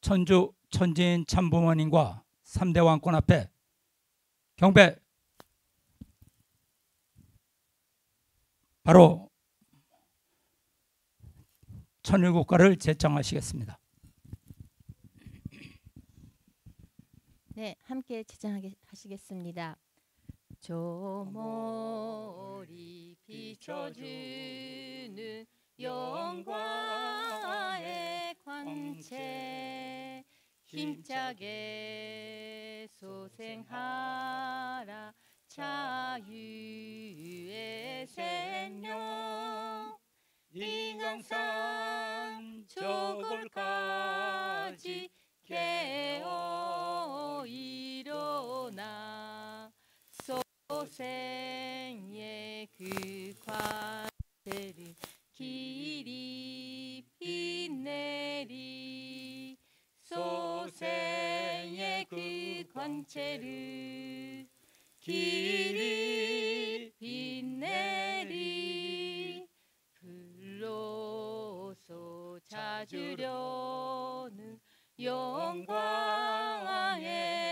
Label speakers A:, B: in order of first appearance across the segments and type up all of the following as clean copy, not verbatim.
A: 천주 천지인 참부모님과 3대 왕권 앞에 경배. 바로 천일국가를 제창하시겠습니다.
B: 네, 함께 제창하시겠습니다. 조모리 비춰주는 영광의 광채, 힘차게 소생하라 자유의 생명. 인강산 저골까지 깨어 일어나 소생의 그 관체를 길이 빛내리. 소생의 그 관체를 길이 빛내리. 불로소 찾으려는 영광의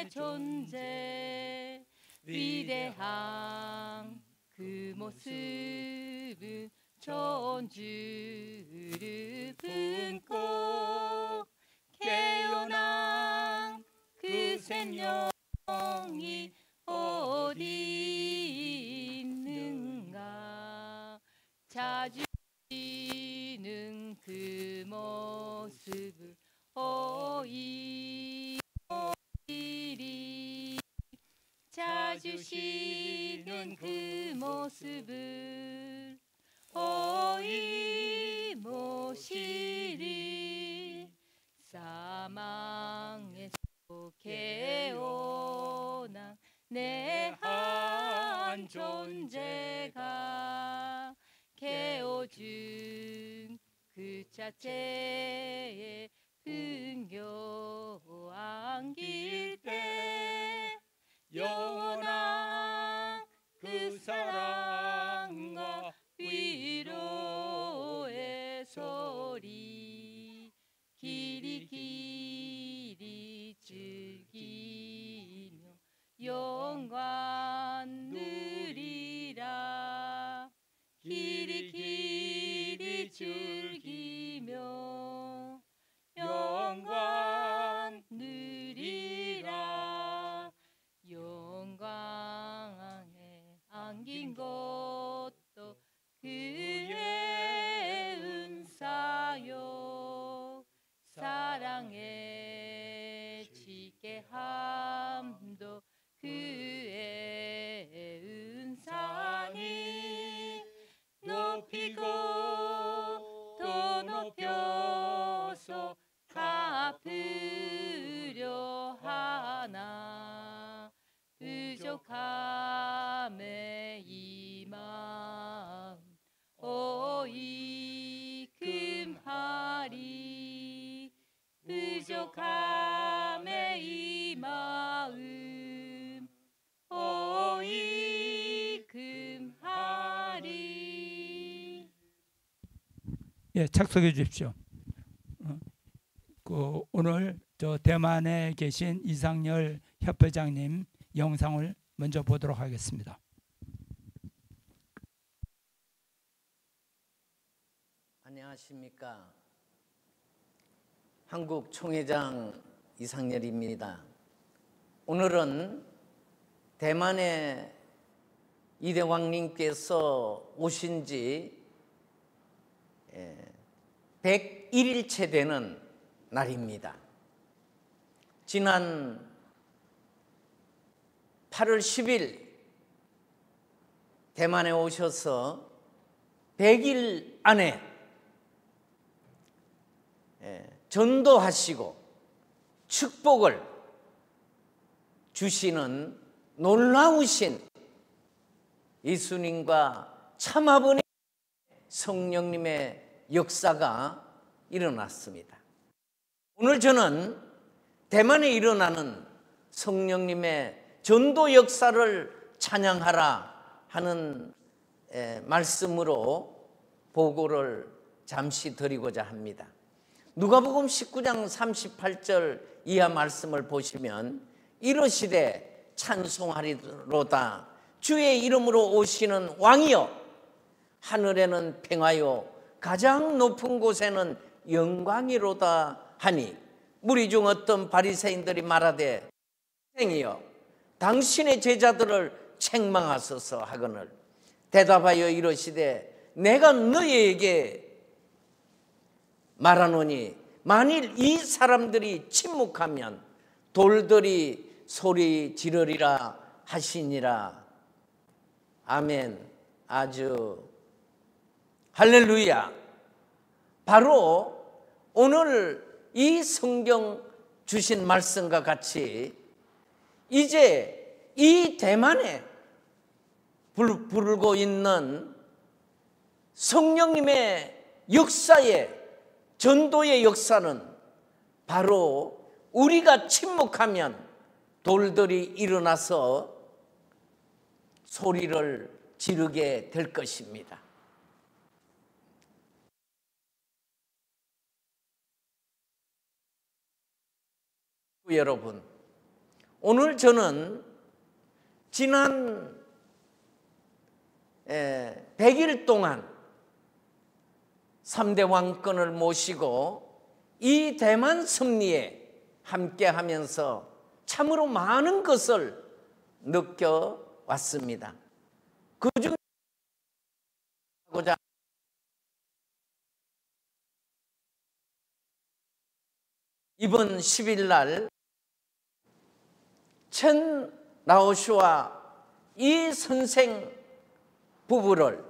B: 존재, 위대한 그 모습은 천주를 품고 깨어난 그 생명이 어디 있는가. 찾으시는 그 모습을 어이 모시리. 찾으시는 그 모습을 어이 모시리. 사망에서 깨어난 내 한 존재가 깨어준 그 자체에 흥겨 안길 때 영원한 그 사랑과 위로의 소리 길이 길이 즐기며 영광 누리라. 길이 길이 즐기며 영광 누리라. 영광에 안긴 것도 그의 은사요. 사랑에 지게함도 그의 은사니. 높이고 더 높여서 갚으려 하나. 부족함에 이 마음 어이 금하리. 부족함에 이 마음 어이 금하리.
A: 예, 착석해 주십시오. 오늘 저 대만에 계신 이상열 협회장님 영상을 먼저 보도록 하겠습니다.
C: 안녕하십니까. 한국 총회장 이상열입니다. 오늘은 대만에 이대왕님께서 오신 지 101일째 되는 날입니다. 지난 8월 10일 대만에 오셔서 100일 안에 전도하시고 축복을 주시는 놀라우신 예수님과 참아버님 성령님의 역사가 일어났습니다. 오늘 저는 대만에 일어나는 성령님의 전도 역사를 찬양하라 하는 말씀으로 보고를 잠시 드리고자 합니다. 누가복음 19장 38절 이하 말씀을 보시면 이르시되 찬송하리로다 주의 이름으로 오시는 왕이여 하늘에는 평화요 가장 높은 곳에는 영광이로다 하니 무리 중 어떤 바리새인들이 말하되 선생이여 당신의 제자들을 책망하소서 하거늘 대답하여 이르시되 내가 너희에게 말하노니 만일 이 사람들이 침묵하면 돌들이 소리 지르리라 하시니라. 아멘. 아주 할렐루야. 바로 오늘 이 성경 주신 말씀과 같이 이제 이 대만에 불고 있는 성령님의 역사의 전도의 역사는 바로 우리가 침묵하면 돌들이 일어나서 소리를 지르게 될 것입니다. 여러분, 오늘 저는 지난 100일 동안 3대 왕권을 모시고 이 대만 승리에 함께 하면서 참으로 많은 것을 느껴왔습니다. 그중 이번 10일 날 천 라오슈와 이 선생 부부를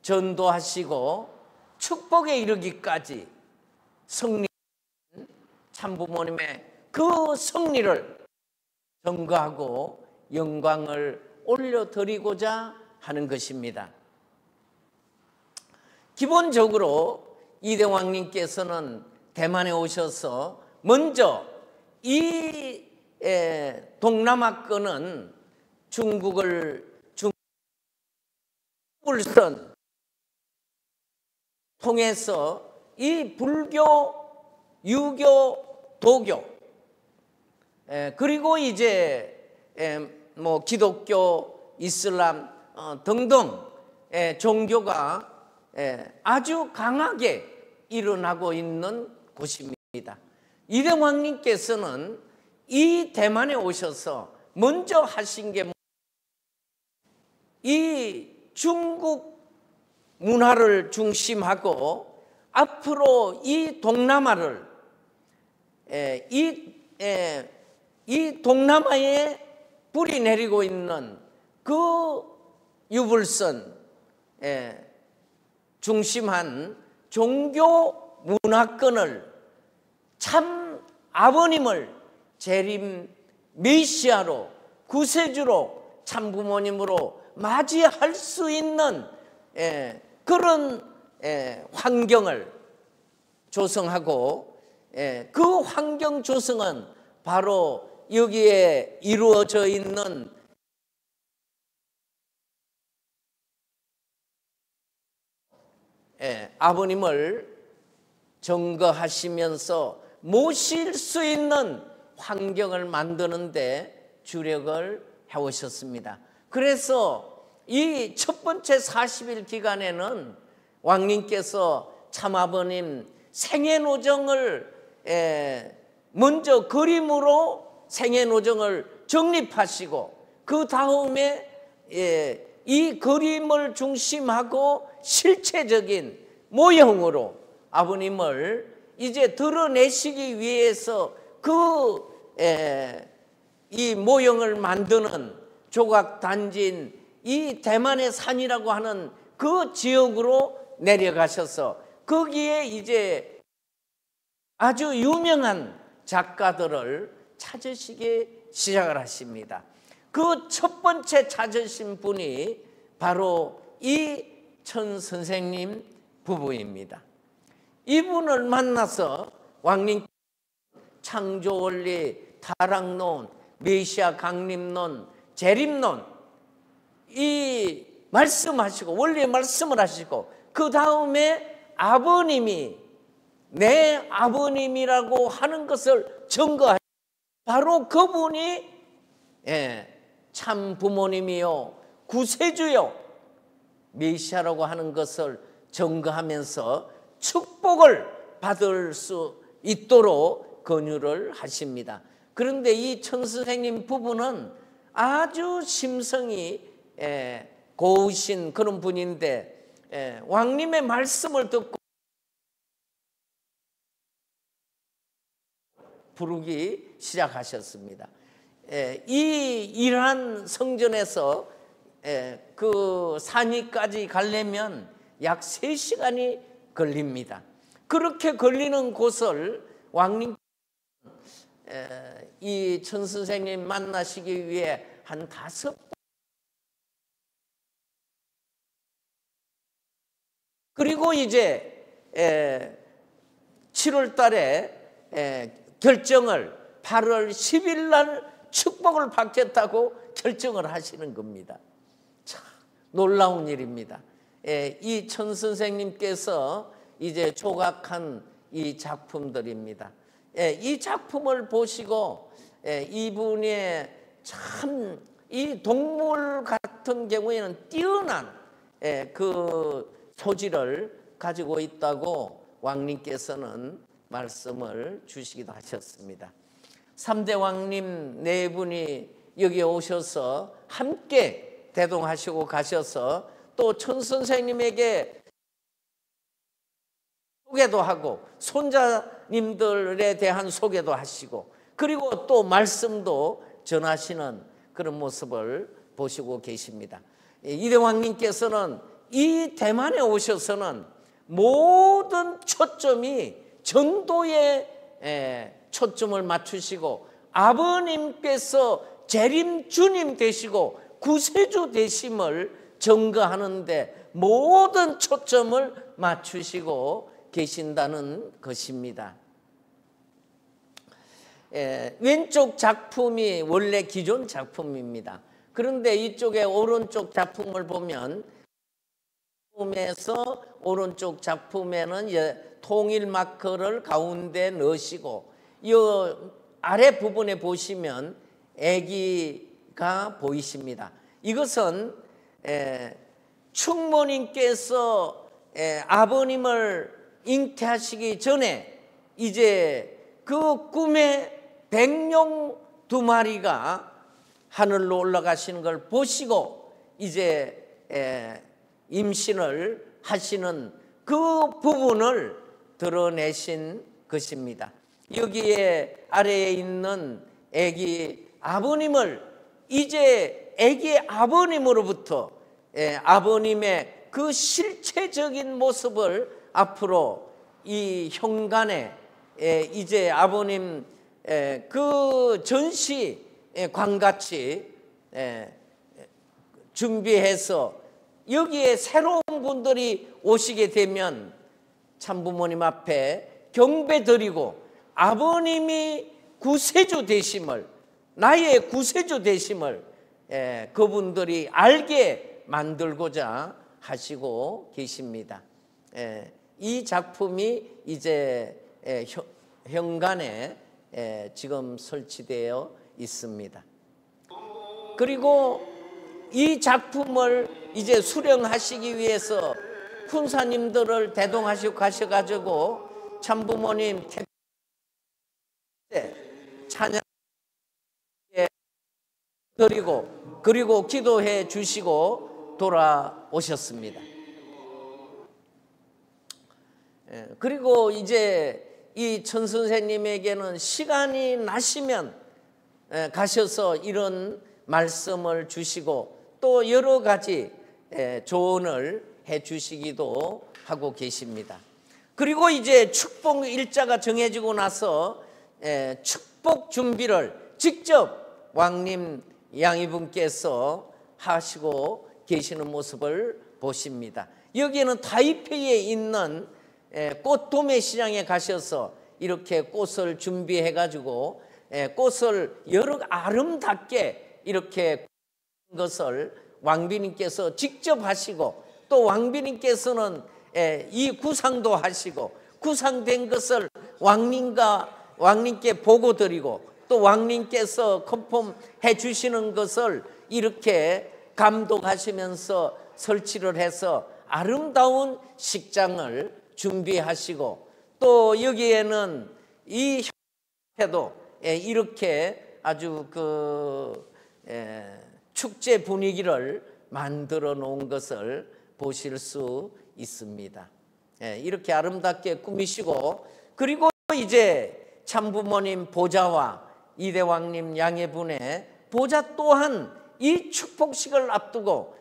C: 전도하시고 축복에 이르기까지 승리 참부모님의 그 승리를 증거하고 영광을 올려드리고자 하는 것입니다. 기본적으로 이대왕님께서는 대만에 오셔서 먼저 이 동남아권은 중국을선 통해서 이 불교, 유교, 도교 그리고 이제 뭐 기독교, 이슬람 등등 종교가 아주 강하게 일어나고 있는 곳입니다. 이대왕님께서는 이 대만에 오셔서 먼저 하신 게 이 중국 문화를 중심하고 앞으로 이 동남아를 이 동남아에 뿌리 내리고 있는 그 유불선 중심한 종교 문화권을 참 아버님을 재림 메시아로 구세주로 참부모님으로 맞이할 수 있는 그런 환경을 조성하고 그 환경 조성은 바로 여기에 이루어져 있는 아버님을 증거하시면서 모실 수 있는 환경을 만드는 데 주력을 해오셨습니다. 그래서 이 첫 번째 40일 기간에는 왕님께서 참아버님 생애노정을 먼저 그림으로 생애노정을 정립하시고 그 다음에 이 그림을 중심하고 실체적인 모형으로 아버님을 이제 드러내시기 위해서 이 모형을 만드는 조각 단지인 이 대만의 산이라고 하는 그 지역으로 내려가셔서 거기에 이제 아주 유명한 작가들을 찾으시기 시작을 하십니다. 그 첫 번째 찾으신 분이 바로 이 천 선생님 부부입니다. 이분을 만나서 왕님 창조원리, 타락론, 메시아 강림론, 재림론 이 말씀하시고 원리의 말씀을 하시고 그 다음에 아버님이 내 아버님이라고 하는 것을 증거하시고 바로 그분이 참 부모님이요 구세주요 메시아라고 하는 것을 증거하면서 축복을 받을 수 있도록 권유를 하십니다. 그런데 이 천 선생님 부부는 아주 심성이 고우신 그런 분인데 왕님의 말씀을 듣고 부르기 시작하셨습니다. 이 이란 성전에서 그 산위까지 가려면 약 3시간이 걸립니다. 그렇게 걸리는 곳을 왕님 이 천 선생님 만나시기 위해 한 5번 그리고 이제 7월 달에 결정을 8월 10일 날 축복을 받겠다고 결정을 하시는 겁니다. 참 놀라운 일입니다. 이 천 선생님께서 이제 조각한 이 작품들입니다. 이 작품을 보시고 이분의 참 이 동물 같은 경우에는 뛰어난 그 소질을 가지고 있다고 왕님께서는 말씀을 주시기도 하셨습니다. 3대 왕님 4분이 여기 오셔서 함께 대동하시고 가셔서 또 천 선생님에게 소개도 하고 손자님들에 대한 소개도 하시고 그리고 또 말씀도 전하시는 그런 모습을 보시고 계십니다. 이대 왕님께서는 이 대만에 오셔서는 모든 초점이 전도에 초점을 맞추시고 아버님께서 재림 주님 되시고 구세주 되심을 증거하는데 모든 초점을 맞추시고 계신다는 것입니다. 왼쪽 작품이 원래 기존 작품입니다. 그런데 이쪽에 오른쪽 작품을 보면 작품에서 오른쪽 작품에는 통일 마크를 가운데 넣으시고 이 아래 부분에 보시면 아기가 보이십니다. 이것은 충모님께서 아버님을 잉태하시기 전에 이제 그 꿈에 백룡 2마리가 하늘로 올라가시는 걸 보시고 이제 임신을 하시는 그 부분을 드러내신 것입니다. 여기에 아래에 있는 아기 아버님을 이제 아기 아버님으로부터 아버님의 그 실체적인 모습을 앞으로 이 현관에 이제 아버님 그 전시관같이 준비해서 여기에 새로운 분들이 오시게 되면 참부모님 앞에 경배 드리고 아버님이 구세주 되심을 나의 구세주 되심을 그분들이 알게 만들고자 하시고 계십니다. 이 작품이 이제 현관에 지금 설치되어 있습니다. 그리고 이 작품을 이제 수령하시기 위해서 군사님들을 대동하시고 가셔가지고 참부모님 찬양 드리고 그리고 기도해 주시고 돌아오셨습니다. 그리고 이제 이 천 선생님에게는 시간이 나시면 가셔서 이런 말씀을 주시고 또 여러 가지 조언을 해 주시기도 하고 계십니다. 그리고 이제 축복 일자가 정해지고 나서 축복 준비를 직접 왕님 양이분께서 하시고 계시는 모습을 보십니다. 여기에는 타이페이에 있는 꽃 도매 시장에 가셔서 이렇게 꽃을 준비해 가지고 꽃을 여러 아름답게 이렇게 것을 왕비님께서 직접 하시고 또 왕비님께서는 이 구상도 하시고 구상된 것을 왕님께 보고드리고 또 왕님께서 컨펌해 주시는 것을 이렇게 감독하시면서 설치를 해서 아름다운 식장을 준비하시고 또 여기에는 이 협회도 이렇게 아주 축제 분위기를 만들어 놓은 것을 보실 수 있습니다. 이렇게 아름답게 꾸미시고 그리고 이제 참부모님 보좌와 이대왕님 양해분의 보좌 또한 이 축복식을 앞두고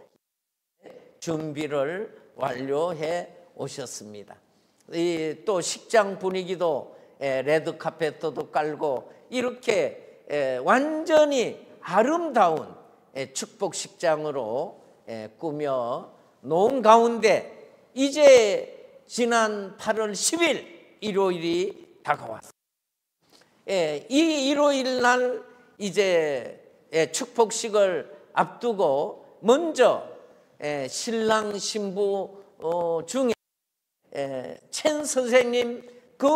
C: 준비를 완료해 오셨습니다. 또 식장 분위기도 레드 카펫도 깔고 이렇게 완전히 아름다운 축복식장으로 꾸며 놓은 가운데 이제 지난 8월 10일 일요일이 다가왔습니다. 이 일요일 날 이제 축복식을 앞두고 먼저 신랑 신부 중에 첸 선생님 그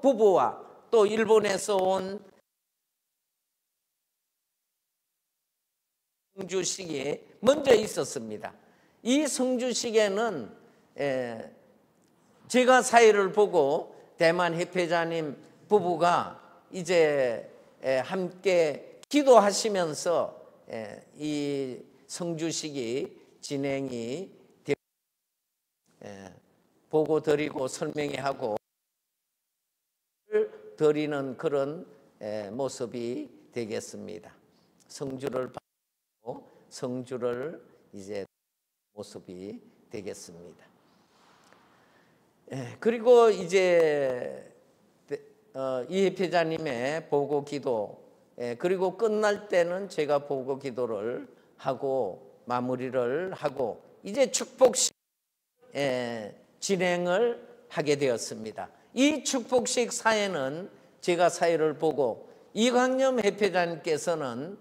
C: 부부와 또 일본에서 온 성주식이 먼저 있었습니다. 이 성주식에는 제가 사회를 보고 대만 회피자님 부부가 이제 함께 기도하시면서 이 성주식이 진행이 보고 드리고 설명해 하고 드리는 그런 모습이 되겠습니다. 성주를 받고 성주를 이제 모습이 되겠습니다. 그리고 이제 이회피자님의 보고 기도 그리고 끝날 때는 제가 보고 기도를 하고 마무리를 하고 이제 축복식 진행을 하게 되었습니다. 이 축복식 사회는 제가 사회를 보고 이광념 회피자님께서는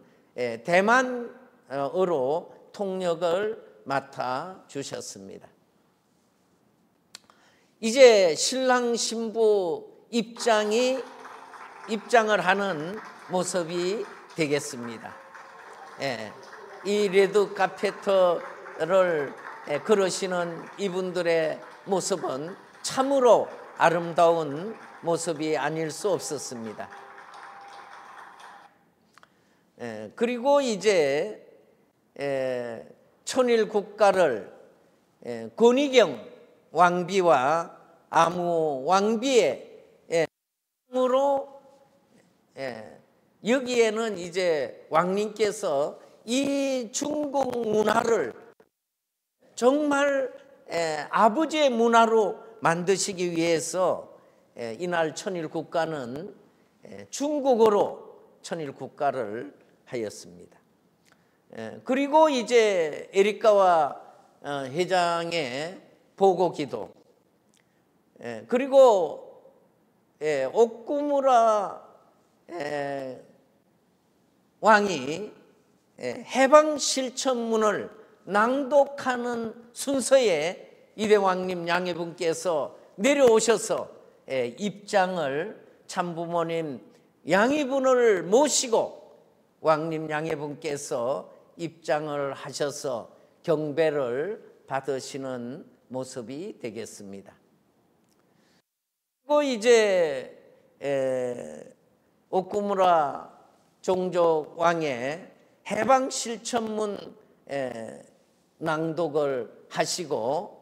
C: 대만어로 통역을 맡아 주셨습니다. 이제 신랑 신부 입장을 하는 모습이 되겠습니다. 이 레드 카페트를 걸으시는 이분들의 모습은 참으로 아름다운 모습이 아닐 수 없었습니다. 그리고 이제 천일 국가를 권희경 왕비와 아무 왕비의 으로 여기에는 이제 왕님께서 이 중국 문화를 정말 아버지의 문화로 만드시기 위해서 이날 천일 국가는 중국어로 천일 국가를 하였습니다. 그리고 이제 에리카와 회장의 보고 기도 그리고 오쿠무라 왕이 해방 실천문을 낭독하는 순서에 이대왕님 양해분께서 내려오셔서 입장을 참부모님 양해분을 모시고 왕님 양해분께서 입장을 하셔서 경배를 받으시는 모습이 되겠습니다. 그리고 이제 오쿠무라 종족 왕의 해방 실천문 낭독을 하시고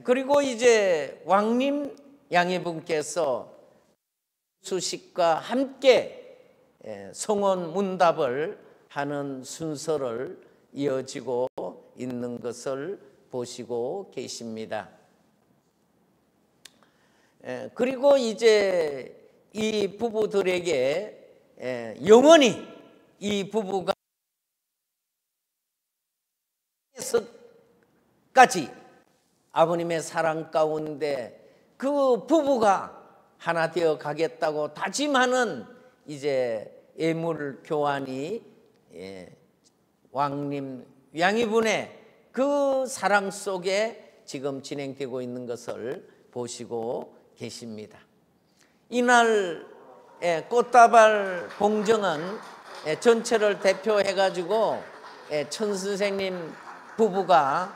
C: 그리고 이제 왕님 양해분께서 수식과 함께 성원 문답을 하는 순서를 이어지고 있는 것을 보시고 계십니다. 그리고 이제 이 부부들에게 영원히 이 부부가 까지 아버님의 사랑 가운데 그 부부가 하나 되어 가겠다고 다짐하는 이제 예물 교환이 왕님 양희분의 그 사랑 속에 지금 진행되고 있는 것을 보시고 계십니다. 이날 꽃다발 봉정은 전체를 대표해 가지고 천 선생님 부부가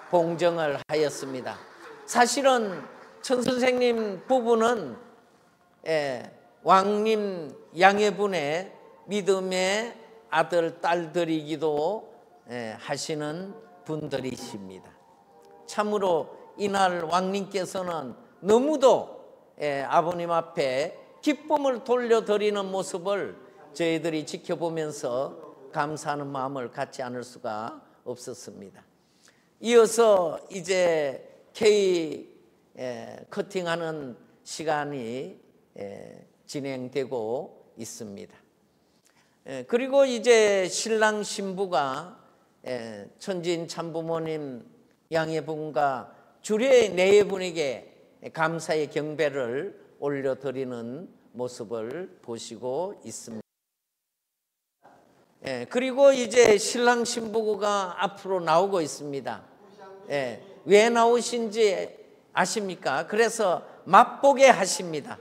C: 봉정을 하였습니다. 사실은 천 선생님 부부는 왕님 양해분의 믿음의 아들 딸들이기도 하시는 분들이십니다. 참으로 이날 왕님께서는 너무도 아버님 앞에 기쁨을 돌려드리는 모습을 저희들이 지켜보면서 감사하는 마음을 갖지 않을 수가 없었습니다. 이어서 이제 케이크 커팅하는 시간이 진행되고 있습니다. 그리고 이제 신랑 신부가 천진 참부모님 양해분과 주례 내외분에게 감사의 경배를 올려드리는 모습을 보시고 있습니다. 그리고 이제 신랑 신부가 앞으로 나오고 있습니다. 왜 나오신지 아십니까? 그래서 맛보게 하십니다.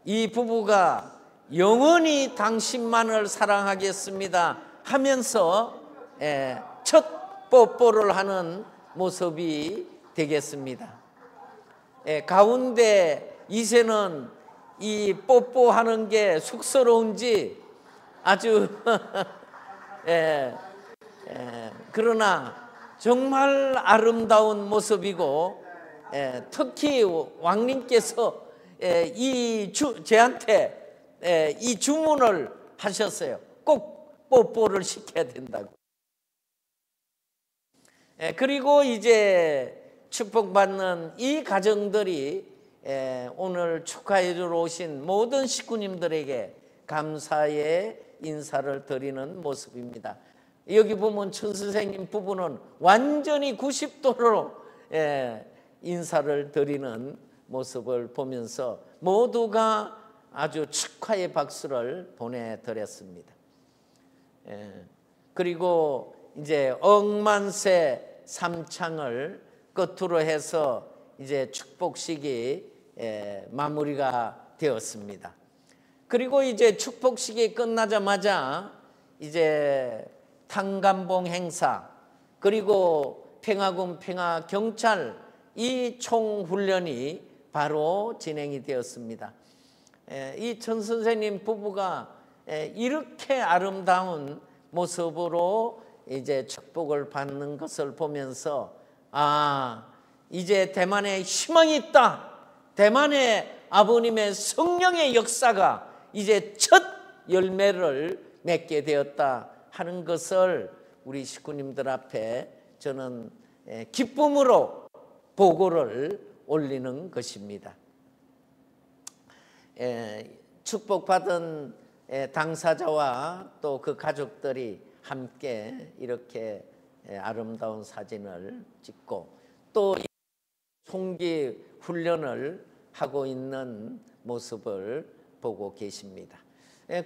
C: 이 부부가 영원히 당신만을 사랑하겠습니다 하면서 첫 뽀뽀를 하는 모습이 되겠습니다. 가운데 이세는 이 뽀뽀하는 게 쑥스러운지 아주 그러나 정말 아름다운 모습이고 특히 왕님께서 제한테 이 주문을 하셨어요. 꼭 뽀뽀를 시켜야 된다고. 그리고 이제 축복받는 이 가정들이 오늘 축하해 주러 오신 모든 식구님들에게 감사의 인사를 드리는 모습입니다. 여기 보면 천 선생님 부부는 완전히 90도로 인사를 드리는 모습을 보면서 모두가 아주 축하의 박수를 보내드렸습니다. 그리고 이제 억만세 삼창을 끝으로 해서 이제 축복식이 마무리가 되었습니다. 그리고 이제 축복식이 끝나자마자 이제 탕감봉 행사 그리고 평화군 평화경찰 이 총훈련이 바로 진행이 되었습니다. 이 천 선생님 부부가 이렇게 아름다운 모습으로 이제 축복을 받는 것을 보면서 이제 대만에 희망이 있다. 대만에 아버님의 성령의 역사가 이제 첫 열매를 맺게 되었다 하는 것을 우리 식구님들 앞에 저는 기쁨으로 보고를 올리는 것입니다. 축복받은 당사자와 또 그 가족들이 함께 이렇게 아름다운 사진을 찍고 또 총기 훈련을 하고 있는 모습을 보고 계십니다.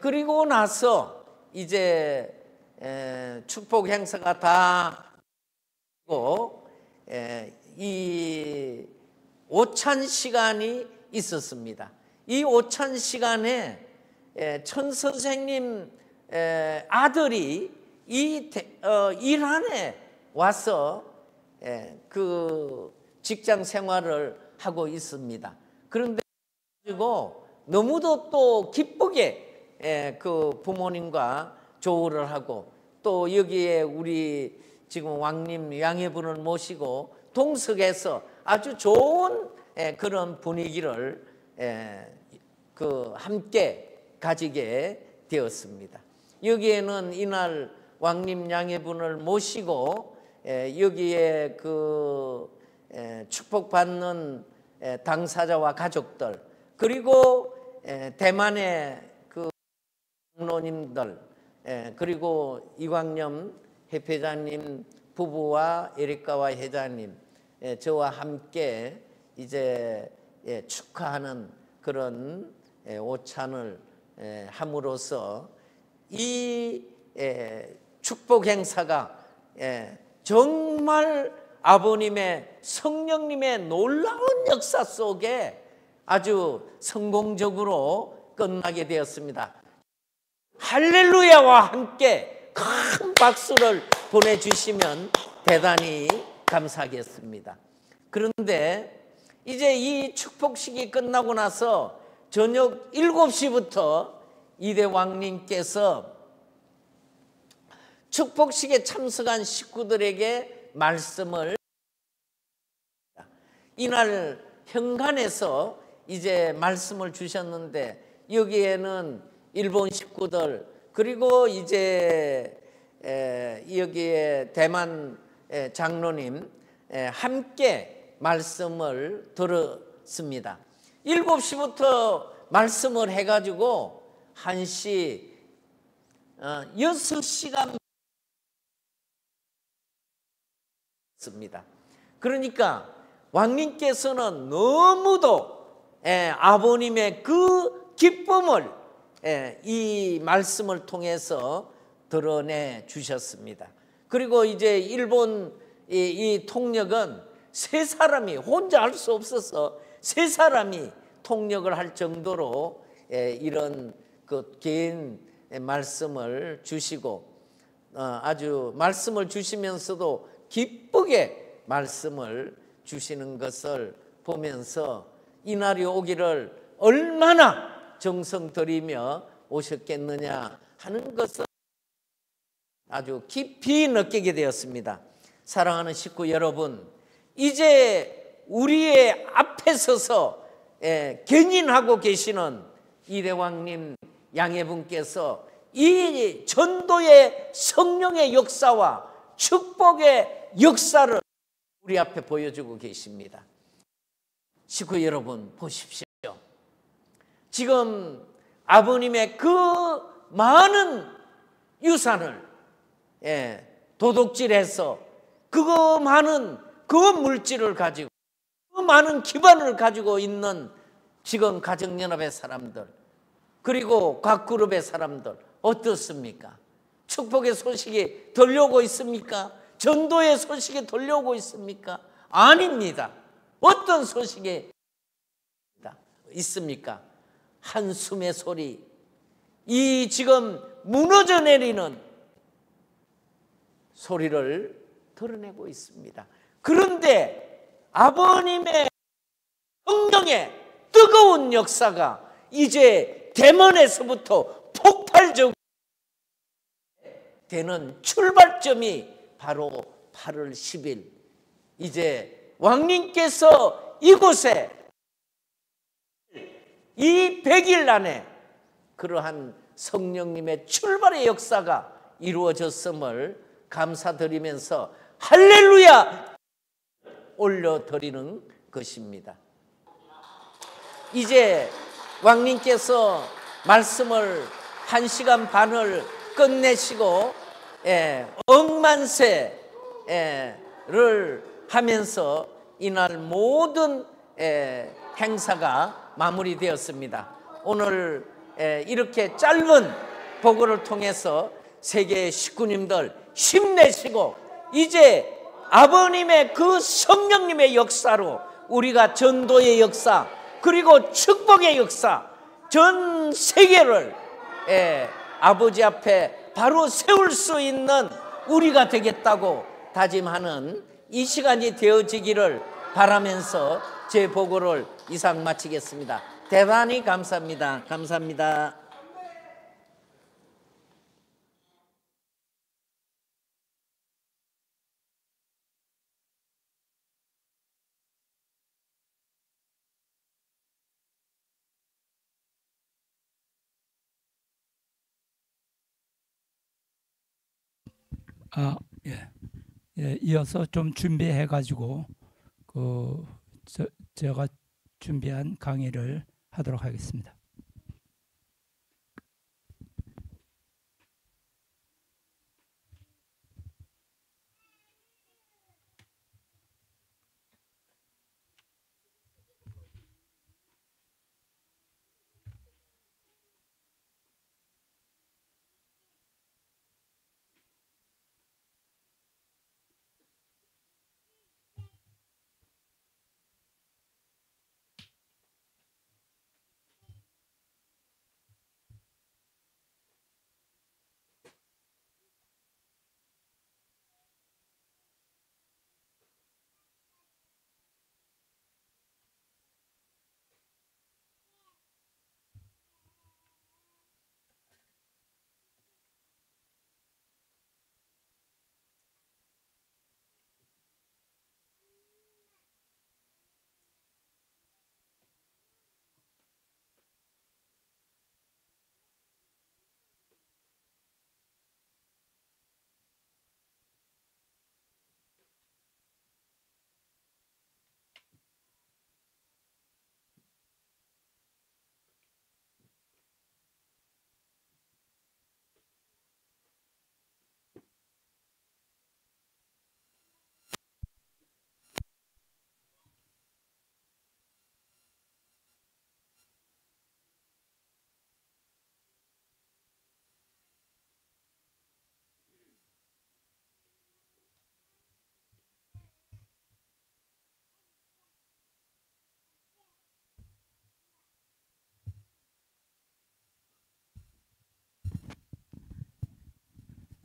C: 그리고 나서 이제 축복 행사가 다 되고 이 오찬 시간이 있었습니다. 이 오찬 시간에 천 선생님 아들이 이 이란에 와서 그 직장 생활을 하고 있습니다. 그런데 그리고 너무도 또 기쁘게 그 부모님과 조우를 하고 또 여기에 우리 지금 왕님 양해분을 모시고 동석해서 아주 좋은 그런 분위기를 그 함께 가지게 되었습니다. 여기에는 이날 왕님 양해분을 모시고 여기에 그 축복받는 당사자와 가족들 그리고 대만의 그 장로님들 그리고 이광념 회장님 부부와 에리카와 회장님 저와 함께 이제 축하하는 그런 오찬을 함으로써 이 축복 행사가 정말 아버님의 성령님의 놀라운 역사 속에 아주 성공적으로 끝나게 되었습니다. 할렐루야와 함께 큰 박수를 보내주시면 대단히 감사하겠습니다. 그런데 이제 이 축복식이 끝나고 나서 저녁 7시부터 이대 왕님께서 축복식에 참석한 식구들에게 말씀을, 이날 현관에서 이제 말씀을 주셨는데 여기에는 일본 식구들, 그리고 이제 여기에 대만 장로님 함께 말씀을 들었습니다. 7시부터 말씀을 해가지고 1시 6시간 습니다. 그러니까 왕님께서는 너무도 아버님의 그 기쁨을 이 말씀을 통해서 드러내 주셨습니다. 그리고 이제 일본 이 통역은 세 사람이 혼자 할 수 없어서 세 사람이 통역을 할 정도로 이런 그 긴 말씀을 주시고 아주 말씀을 주시면서도 기쁘게 말씀을 주시는 것을 보면서 이날이 오기를 얼마나 정성 들이며 오셨겠느냐 하는 것을 아주 깊이 느끼게 되었습니다. 사랑하는 식구 여러분, 이제 우리의 앞에 서서 견인하고 계시는 이대왕님 양해분께서 이 전도의 성령의 역사와 축복의 역사를 우리 앞에 보여주고 계십니다. 식구 여러분 보십시오. 지금 아버님의 그 많은 유산을 도둑질해서 그 많은 그 물질을 가지고 그 많은 기반을 가지고 있는 지금 가정연합의 사람들, 그리고 각 그룹의 사람들 어떻습니까? 축복의 소식이 들려오고 있습니까? 전도의 소식이 들려오고 있습니까? 아닙니다. 어떤 소식이 있습니까? 한숨의 소리, 이 지금 무너져 내리는 소리를 드러내고 있습니다. 그런데 아버님의 성령의 뜨거운 역사가 이제 대만에서부터 폭발적으로 되는 출발점이 바로 8월 10일 이제 왕님께서 이곳에 이 100일 안에 그러한 성령님의 출발의 역사가 이루어졌음을 감사드리면서 할렐루야 올려드리는 것입니다. 이제 왕님께서 말씀을 1시간 반을 끝내시고 억만세를 하면서 이날 모든 행사가 마무리되었습니다. 오늘 이렇게 짧은 보고를 통해서 세계 식구님들 힘내시고 이제 아버님의 그 성령님의 역사로 우리가 전도의 역사 그리고 축복의 역사 전 세계를 아버지 앞에 바로 세울 수 있는 우리가 되겠다고 다짐하는 이 시간이 되어지기를 바라면서 제 보고를 이상 마치겠습니다. 대단히 감사합니다. 감사합니다.
A: 이어서 좀 준비해 가지고 제가 준비한 강의를 하도록 하겠습니다.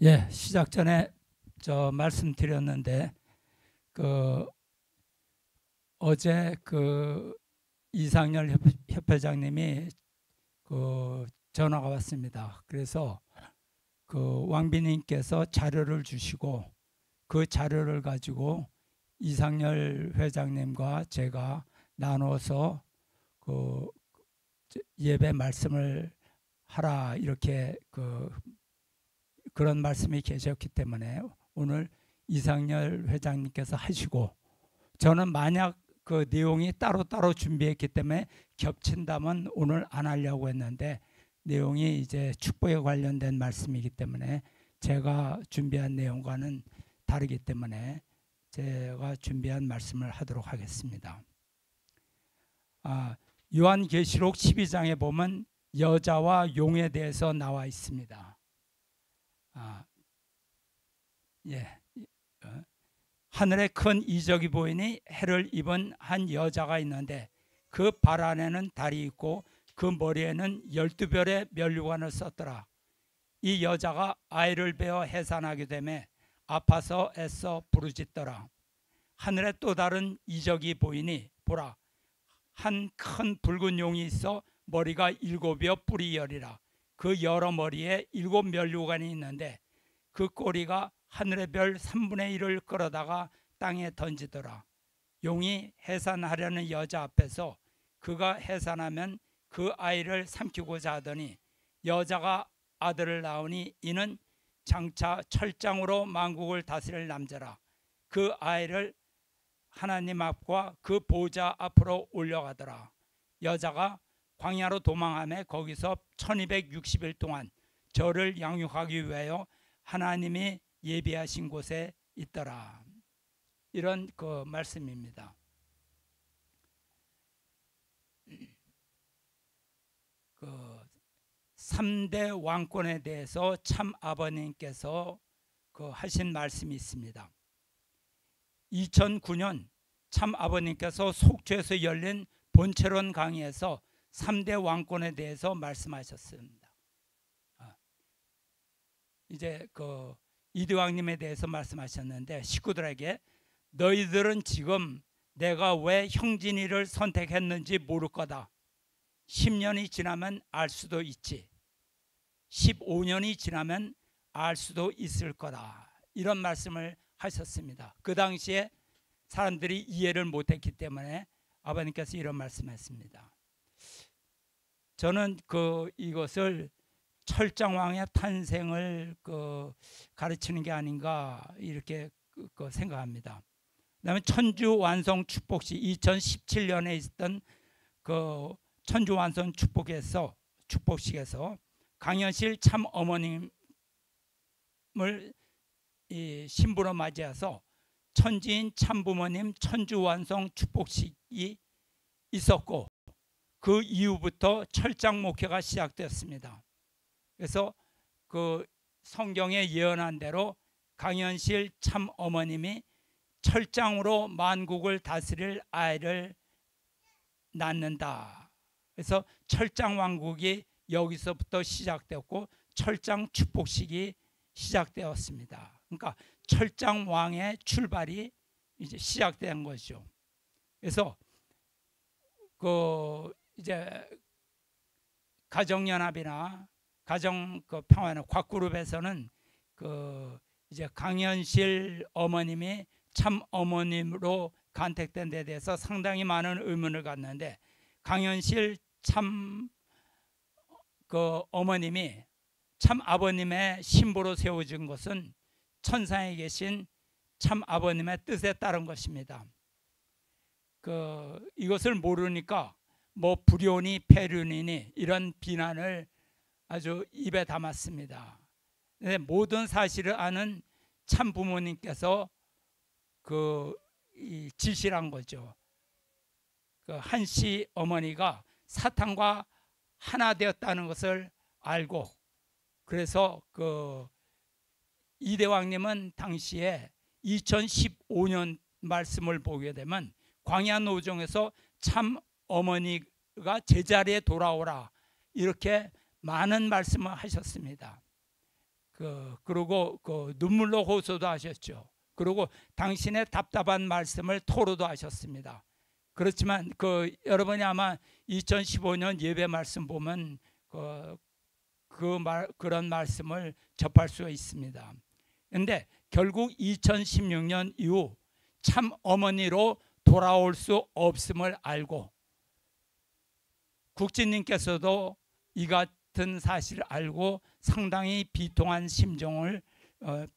A: 예, 시작 전에 저 말씀드렸는데 어제 이상열 협회장님이 전화가 왔습니다. 그래서 왕비님께서 자료를 주시고 그 자료를 가지고 이상열 회장님과 제가 나눠서 예배 말씀을 하라 이렇게 그런 말씀이 계셨기 때문에 오늘 이상열 회장님께서 하시고, 저는 만약 그 내용이 따로따로 준비했기 때문에 겹친다면 오늘 안 하려고 했는데, 내용이 이제 축복에 관련된 말씀이기 때문에 제가 준비한 내용과는 다르기 때문에 제가 준비한 말씀을 하도록 하겠습니다. 요한계시록 12장에 보면 여자와 용에 대해서 나와 있습니다. 하늘에 큰 이적이 보이니 해를 입은 한 여자가 있는데 그 발 안에는 달이 있고 그 머리에는 12별의 면류관을 썼더라. 이 여자가 아이를 베어 해산하게 되매 아파서 애써 부르짖더라. 하늘에 또 다른 이적이 보이니 보라, 한 큰 붉은 용이 있어 머리가 7여 뿔이 열이라. 그 여러 머리에 7 면류관이 있는데 그 꼬리가 하늘의 별 3분의 1을 끌어다가 땅에 던지더라. 용이 해산하려는 여자 앞에서 그가 해산하면 그 아이를 삼키고자 하더니 여자가 아들을 낳으니 이는 장차 철장으로 만국을 다스릴 남자라. 그 아이를 하나님 앞과 그 보좌 앞으로 올려가더라. 여자가 광야로 도망하며 거기서 1260일 동안 저를 양육하기 위하여 하나님이 예비하신 곳에 있더라. 이런 말씀입니다. 그 3대 왕권에 대해서 참 아버님께서 하신 말씀이 있습니다. 2009년 참 아버님께서 속초에서 열린 본체론 강의에서 3대 왕권에 대해서 말씀하셨습니다. 이제 이대왕님에 대해서 말씀하셨는데 식구들에게 너희들은 지금 내가 왜 형진이를 선택했는지 모를 거다. 10년이 지나면 알 수도 있지. 15년이 지나면 알 수도 있을 거다. 이런 말씀을 하셨습니다. 그 당시에 사람들이 이해를 못했기 때문에 아버님께서 이런 말씀했습니다. 저는 이것을 철장왕의 탄생을 가르치는 게 아닌가 이렇게 생각합니다. 그다음에 천주 완성 축복식 2017년에 있었던 천주 완성 축복식에서 강현실 참 어머님을 신부로 맞이해서 천지인 참부모님 천주 완성 축복식이 있었고 그 이후부터 철장 목회가 시작되었습니다. 그래서 성경에 예언한 대로 강현실 참 어머님이 철장으로 만국을 다스릴 아이를 낳는다. 그래서 철장 왕국이 여기서부터 시작되었고 철장 축복식이 시작되었습니다. 그러니까 철장 왕의 출발이 이제 시작된 거죠. 그래서 이제 가정연합이나 가정 평화나 곽그룹에서는 이제 강현실 어머님이 참 어머님으로 간택된 데 대해서 상당히 많은 의문을 갖는데, 강현실 참 어머님이 참 아버님의 신부로 세워진 것은 천상에 계신 참 아버님의 뜻에 따른 것입니다. 이것을 모르니까 불효니 폐륜이니 이런 비난을 아주 입에 담았습니다. 근데 모든 사실을 아는 참 부모님께서 지시한 거죠. 한씨 어머니가 사탄과 하나 되었다는 것을 알고, 그래서 이대왕님은 당시에 2015년 말씀을 보게 되면 광야 노정에서 참 어머니가 제자리에 돌아오라 이렇게 많은 말씀을 하셨습니다. 그리고 눈물로 호소도 하셨죠. 그리고 당신의 답답한 말씀을 토로도 하셨습니다. 그렇지만 여러분이 아마 2015년 예배 말씀 보면 그런 말씀을 접할 수 있습니다. 그런데 결국 2016년 이후 참 어머니로 돌아올 수 없음을 알고 국진님께서도 이 같은 사실을 알고 상당히 비통한 심정을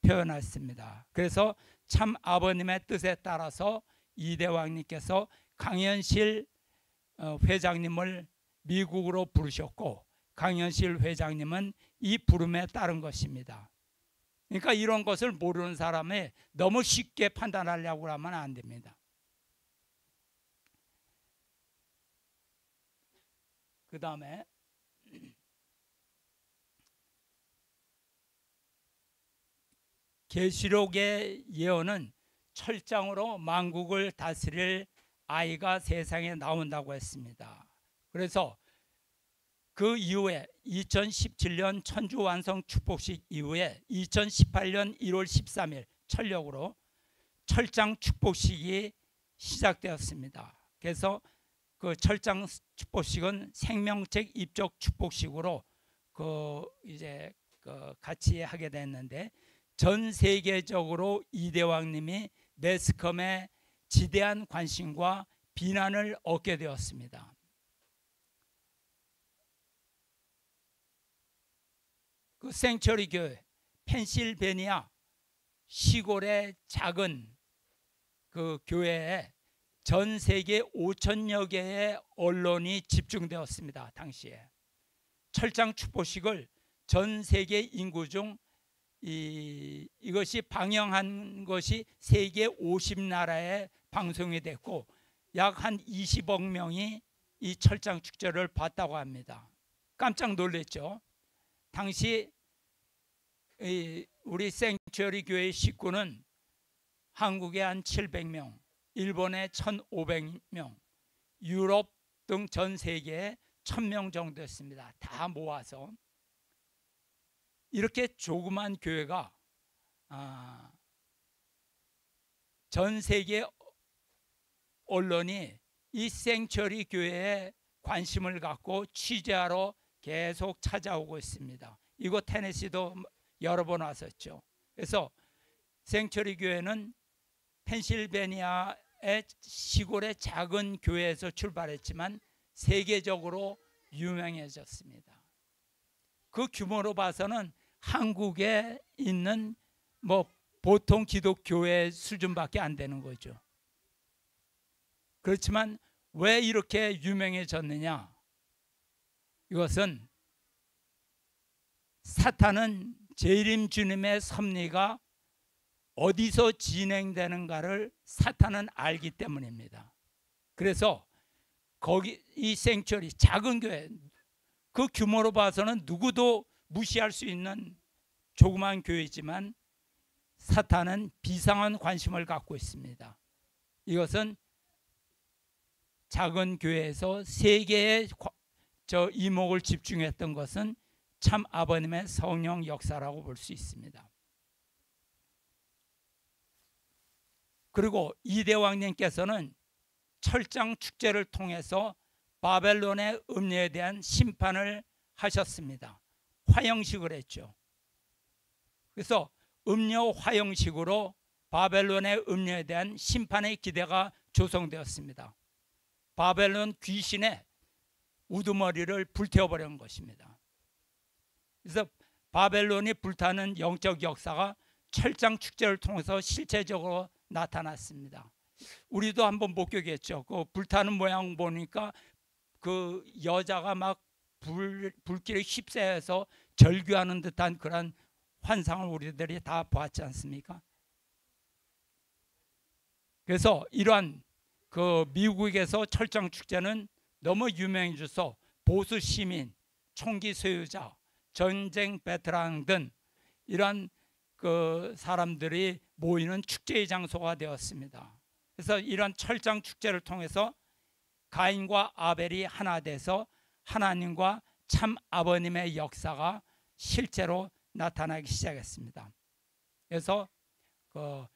A: 표현했습니다. 그래서 참 아버님의 뜻에 따라서 이대왕님께서 강현실 회장님을 미국으로 부르셨고 강현실 회장님은 이 부름에 따른 것입니다. 그러니까 이런 것을 모르는 사람이 너무 쉽게 판단하려고 하면 안 됩니다. 그 다음에 계시록의 예언은 철장으로 만국을 다스릴 아이가 세상에 나온다고 했습니다. 그래서 그 이후에 2017년 천주완성 축복식 이후에 2018년 1월 13일 철력으로 철장 축복식이 시작되었습니다. 그래서 그 철장 축복식은 생명책 입적 축복식으로 이제 같이 하게 됐는데 전 세계적으로 이대왕님이 매스컴에 지대한 관심과 비난을 얻게 되었습니다. 그 생처리 교회 펜실베니아 시골의 작은 그 교회에 전 세계 5천여 개의 언론이 집중되었습니다. 당시에 철장 축복식을 전 세계 인구 중 이것이 방영한 것이 세계 50나라에 방송이 됐고 약 한 20억 명이 이 철장 축제를 봤다고 합니다. 깜짝 놀랐죠. 당시 우리 생츄어리 교회 식구는 한국에 한 700명, 일본에 1,500명, 유럽 등 전 세계에 1,000명 정도 됐습니다. 다 모아서 이렇게 조그만 교회가 전 세계 언론이 이 생처리 교회에 관심을 갖고 취재하러 계속 찾아오고 있습니다. 이곳 테네시도 여러 번 왔었죠. 그래서 생처리 교회는 펜실베니아의 시골의 작은 교회에서 출발했지만 세계적으로 유명해졌습니다. 그 규모로 봐서는 한국에 있는 보통 기독교회 수준밖에 안 되는 거죠. 그렇지만 왜 이렇게 유명해졌느냐? 이것은 사탄은 재림 주님의 섭리가 어디서 진행되는가를 사탄은 알기 때문입니다. 그래서 거기 이 생처리 작은 교회 그 규모로 봐서는 누구도 무시할 수 있는 조그만 교회지만 사탄은 비상한 관심을 갖고 있습니다. 이것은 작은 교회에서 세계의 이목을 집중했던 것은 참 아버님의 성령 역사라고 볼 수 있습니다. 그리고 이대왕님께서는 철장 축제를 통해서 바벨론의 음녀에 대한 심판을 하셨습니다. 화형식을 했죠. 그래서 음녀 화형식으로 바벨론의 음녀에 대한 심판의 기대가 조성되었습니다. 바벨론 귀신의 우두머리를 불태워버린 것입니다. 그래서 바벨론이 불타는 영적 역사가 철장 축제를 통해서 실체적으로 나타났습니다. 우리도 한번 목격했죠. 그 불타는 모양 보니까 그 여자가 막 불길에 휩싸여서 절규하는 듯한 그런 환상을 우리들이 다 보았지 않습니까? 그래서 이러한 그 미국에서 철장 축제는 너무 유명해져서 보수 시민, 총기 소유자, 전쟁 베테랑 등 이러한 그 사람들이 모이는 축제의 장소가 되었습니다. 그래서 이런 철장 축제를 통해서 가인과 아벨이 하나 돼서 하나님과 참 아버님의 역사가 실제로 나타나기 시작했습니다. 그래서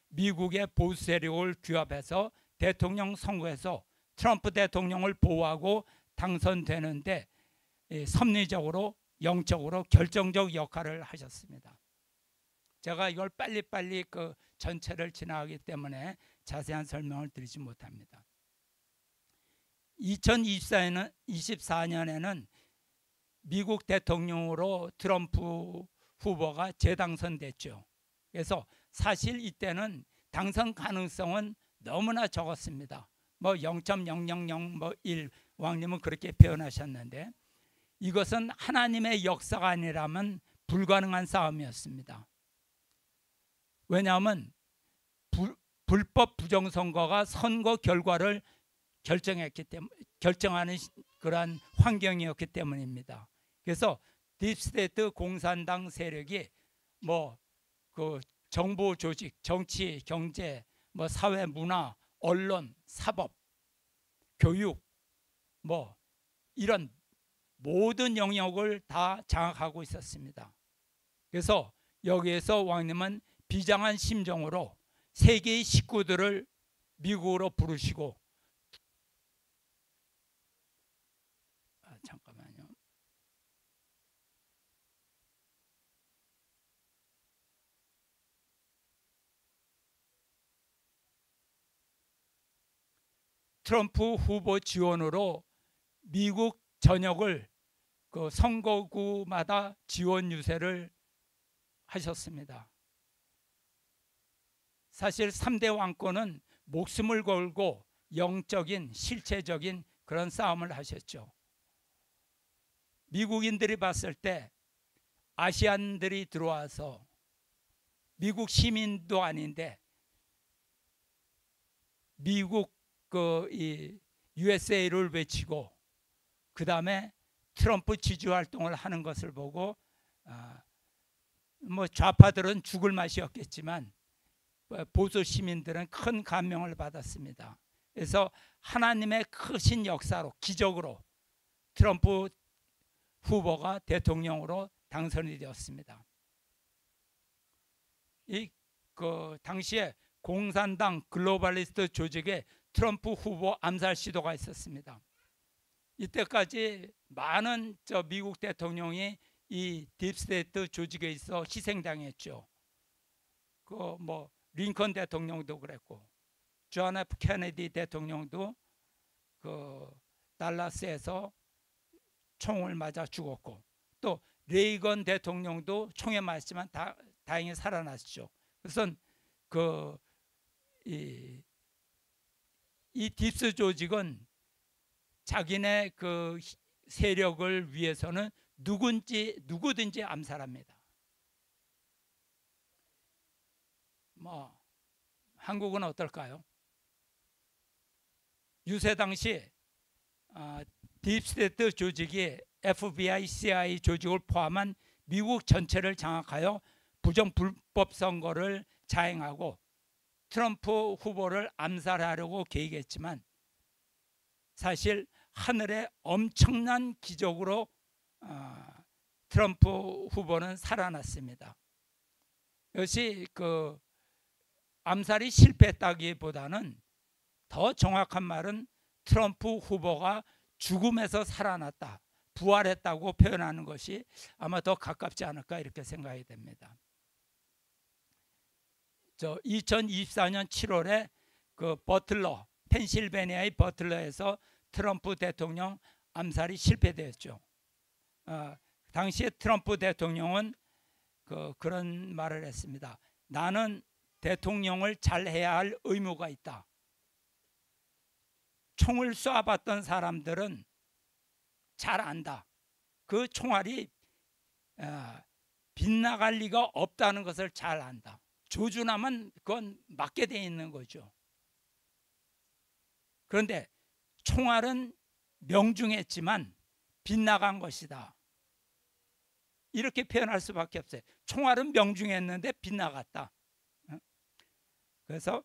A: 미국의 보수 세력을 규합해서 대통령 선거에서 트럼프 대통령을 보호하고 당선되는데 섭리적으로 영적으로 결정적 역할을 하셨습니다. 제가 이걸 빨리빨리 그 전체를 지나가기 때문에 자세한 설명을 드리지 못합니다. 2024년에는 미국 대통령으로 트럼프 후보가 재당선됐죠. 그래서 사실 이때는 당선 가능성은 너무나 적었습니다. 뭐 0.000 왕님은 그렇게 표현하셨는데 이것은 하나님의 역사가 아니라면 불가능한 싸움이었습니다. 왜냐하면 불법 부정선거가 선거 결과를 결정하는 그러한 환경이었기 때문입니다. 그래서 딥스테이트 공산당 세력이 뭐 그 정보 조직, 정치, 경제, 뭐 사회, 문화, 언론, 사법, 교육, 뭐 이런 모든 영역을 다 장악하고 있었습니다. 그래서 여기에서 왕님은 비장한 심정으로 세계의 식구들을 미국으로 부르시고 잠깐만요. 트럼프 후보 지원으로 미국 전역을 그 선거구마다 지원 유세를 하셨습니다. 사실 3대 왕권은 목숨을 걸고 영적인 실체적인 그런 싸움을 하셨죠. 미국인들이 봤을 때 아시안들이 들어와서 미국 시민도 아닌데 미국 이 USA를 외치고 그 다음에 트럼프 지지 활동을 하는 것을 보고 뭐 좌파들은 죽을 맛이었겠지만 보수 시민들은 큰 감명을 받았습니다. 그래서 하나님의 크신 역사로 기적으로 트럼프 후보가 대통령으로 당선이 되었습니다. 그 당시에 공산당 글로벌리스트 조직에 트럼프 후보 암살 시도가 있었습니다. 이때까지 많은 미국 대통령이 이 딥스테이트 조직에 있어 희생당했죠. 그 뭐 링컨 대통령도 그랬고, 존 F 케네디 대통령도 그 달라스에서 총을 맞아 죽었고, 또 레이건 대통령도 총에 맞았지만 다행히 살아났죠. 그래서 이 딥스 조직은 자기네 그 세력을 위해서는 누구든지 암살합니다. 뭐 한국은 어떨까요? 유세 당시 딥스테이트 조직이 FBI, CIA 조직을 포함한 미국 전체를 장악하여 부정불법 선거를 자행하고 트럼프 후보를 암살하려고 계획했지만 사실 하늘의 엄청난 기적으로 트럼프 후보는 살아났습니다. 이것이 그 암살이 실패했다기보다는 더 정확한 말은 트럼프 후보가 죽음에서 살아났다, 부활했다고 표현하는 것이 아마 더 가깝지 않을까 이렇게 생각이 됩니다. 2024년 7월에 그 버틀러, 펜실베니아의 버틀러에서 트럼프 대통령 암살이 실패되었죠. 당시에 트럼프 대통령은 그런 말을 했습니다. 나는 대통령을 잘해야 할 의무가 있다. 총을 쏴봤던 사람들은 잘 안다. 그 총알이 빗나갈 리가 없다는 것을 잘 안다. 조준하면 그건 맞게 돼 있는 거죠. 그런데 총알은 명중했지만 빗나간 것이다. 이렇게 표현할 수밖에 없어요. 총알은 명중했는데 빗나갔다. 그래서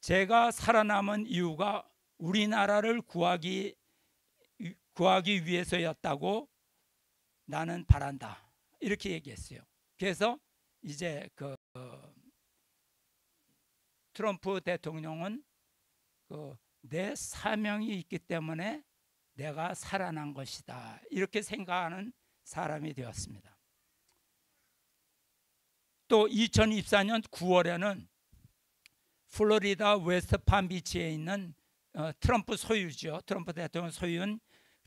A: 제가 살아남은 이유가 우리나라를 구하기 위해서였다고 나는 바란다. 이렇게 얘기했어요. 그래서 이제 트럼프 대통령은 내 사명이 있기 때문에 내가 살아난 것이다, 이렇게 생각하는 사람이 되었습니다. 또 2024년 9월에는 플로리다 웨스트 palm비치에 있는 트럼프 소유죠. 트럼프 대통령 소유인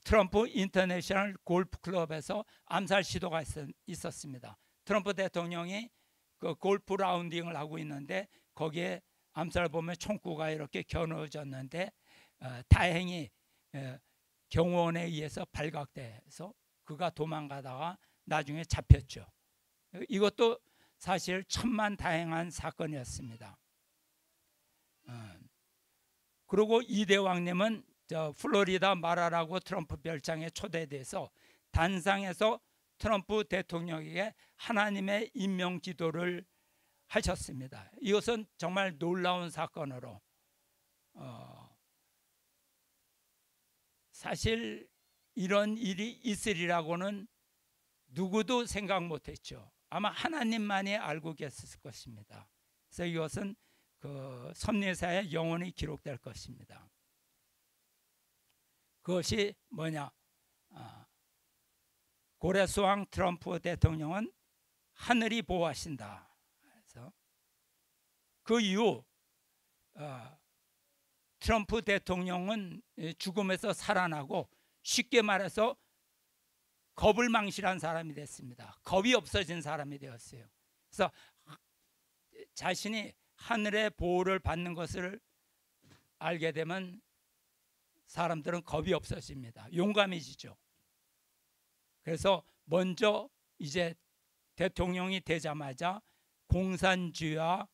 A: 트럼프 인터내셔널 골프 클럽에서 암살 시도가 있었습니다. 트럼프 대통령이 그 골프 라운딩을 하고 있는데 거기에 암살 보면 총구가 이렇게 겨누어졌는데 다행히 경호원에 의해서 발각돼서 그가 도망가다가 나중에 잡혔죠. 이것도 사실 천만다행한 사건이었습니다. 그리고 이대왕님은 플로리다 마라라고 트럼프 별장에 초대돼서 단상에서 트럼프 대통령에게 하나님의 임명 기도를 하셨습니다. 이것은 정말 놀라운 사건으로 사실 이런 일이 있으리라고는 누구도 생각 못했죠. 아마 하나님만이 알고 계셨을 것입니다. 그래서 이것은 그 섭리사에 영원히 기록될 것입니다. 그것이 뭐냐? 고레스왕 트럼프 대통령은 하늘이 보호하신다. 그래서 그 이후 트럼프 대통령은 죽음에서 살아나고 쉽게 말해서 겁을 망실한 사람이 됐습니다. 겁이 없어진 사람이 되었어요. 그래서 자신이 하늘의 보호를 받는 것을 알게 되면 사람들은 겁이 없어집니다. 용감해지죠. 그래서 먼저 이제 대통령이 되자마자 공산주의와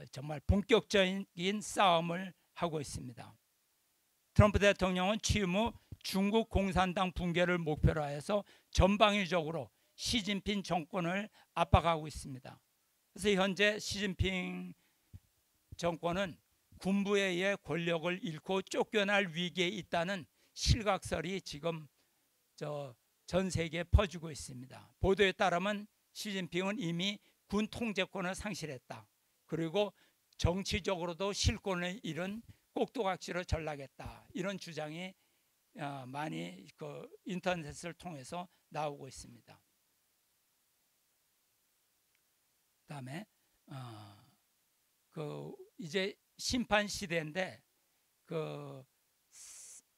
A: 정말 본격적인 싸움을 하고 있습니다. 트럼프 대통령은 취임 후 중국 공산당 붕괴를 목표로 해서 전방위적으로 시진핑 정권을 압박하고 있습니다. 그래서 현재 시진핑 정권은 군부에 의해 권력을 잃고 쫓겨날 위기에 있다는 실각설이 지금 전 세계에 퍼지고 있습니다. 보도에 따르면 시진핑은 이미 군 통제권을 상실했다. 그리고 정치적으로도 실권을 잃은 꼭두각시로 전락했다. 이런 주장이 많이 인터넷을 통해서 나오고 있습니다. 그다음에 이제 심판 시대인데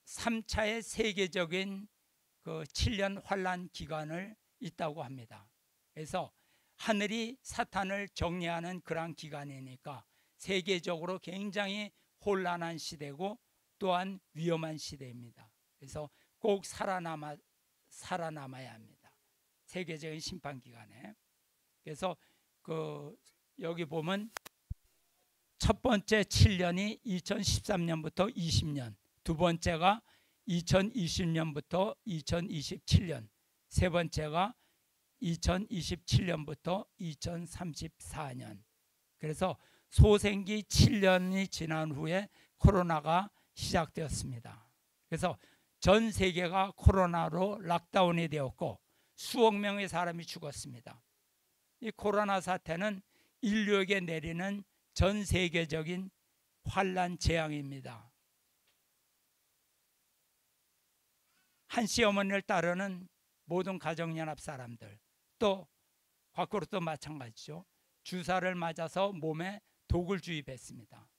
A: 3차의 세계적인 7년 환란 기간을 있다고 합니다. 그래서 하늘이 사탄을 정리하는 그런 기간이니까 세계적으로 굉장히 혼란한 시대고 또한 위험한 시대입니다. 그래서 꼭 살아남아야 합니다. 세계적인 심판 기간에. 그래서 여기 보면 첫 번째 7년이 2013년부터 20년, 두 번째가 2020년부터 2027년, 세 번째가 2027년부터 2034년. 그래서 소생기 7년이 지난 후에 코로나가 시작되었습니다. 그래서 전 세계가 코로나로 락다운이 되었고 수억 명의 사람이 죽었습니다. 이 코로나 사태는 인류에게 내리는 전 세계적인 환란 재앙입니다. 한씨 어머니를 따르는 모든 가정연합 사람들, 또 밖으로도 마찬가지죠. 주사를 맞아서 몸에 독을 주입했습니다.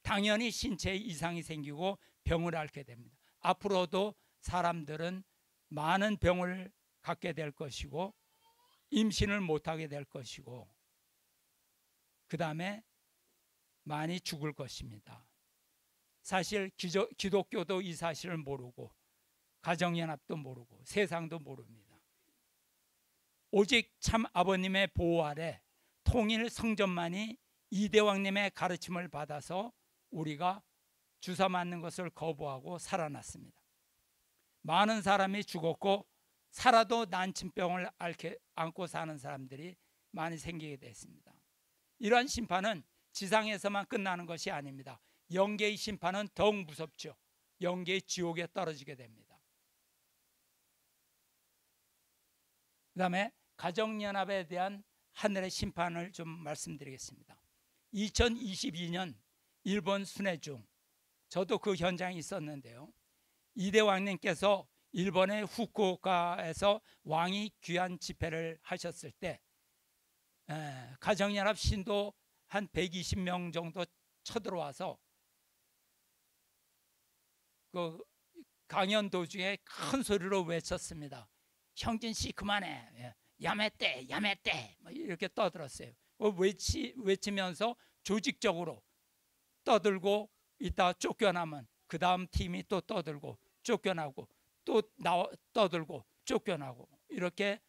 A: 당연히 신체에 이상이 생기고 병을 앓게 됩니다. 앞으로도 사람들은 많은 병을 갖게 될 것이고 임신을 못하게 될 것이고 그 다음에 많이 죽을 것입니다. 사실 기독교도 이 사실을 모르고 가정연합도 모르고 세상도 모릅니다. 오직 참 아버님의 보호 아래 통일 성전만이 이대왕님의 가르침을 받아서 우리가 주사 맞는 것을 거부하고 살아났습니다. 많은 사람이 죽었고 살아도 난침병을 안고 사는 사람들이 많이 생기게 됐습니다. 이러한 심판은 지상에서만 끝나는 것이 아닙니다. 영계의 심판은 더욱 무섭죠. 영계의 지옥에 떨어지게 됩니다. 그 다음에 가정연합에 대한 하늘의 심판을 좀 말씀드리겠습니다. 2022년 일본 순회중, 저도 그 현장에 있었는데요. 이대 왕님께서 일본의 후쿠오카에서 왕이 귀환 집회를 하셨을 때 가정연합 신도 한 120명 정도 쳐들어와서 그 강연 도중에 큰 소리로 외쳤습니다. 형진 씨 그만해, 야매떼 야매떼, 이렇게 떠들었어요. 외치면서 조직적으로 떠들고 있다 쫓겨나면 그 다음 팀이 또 떠들고 쫓겨나고 또 떠들고 쫓겨나고, 이렇게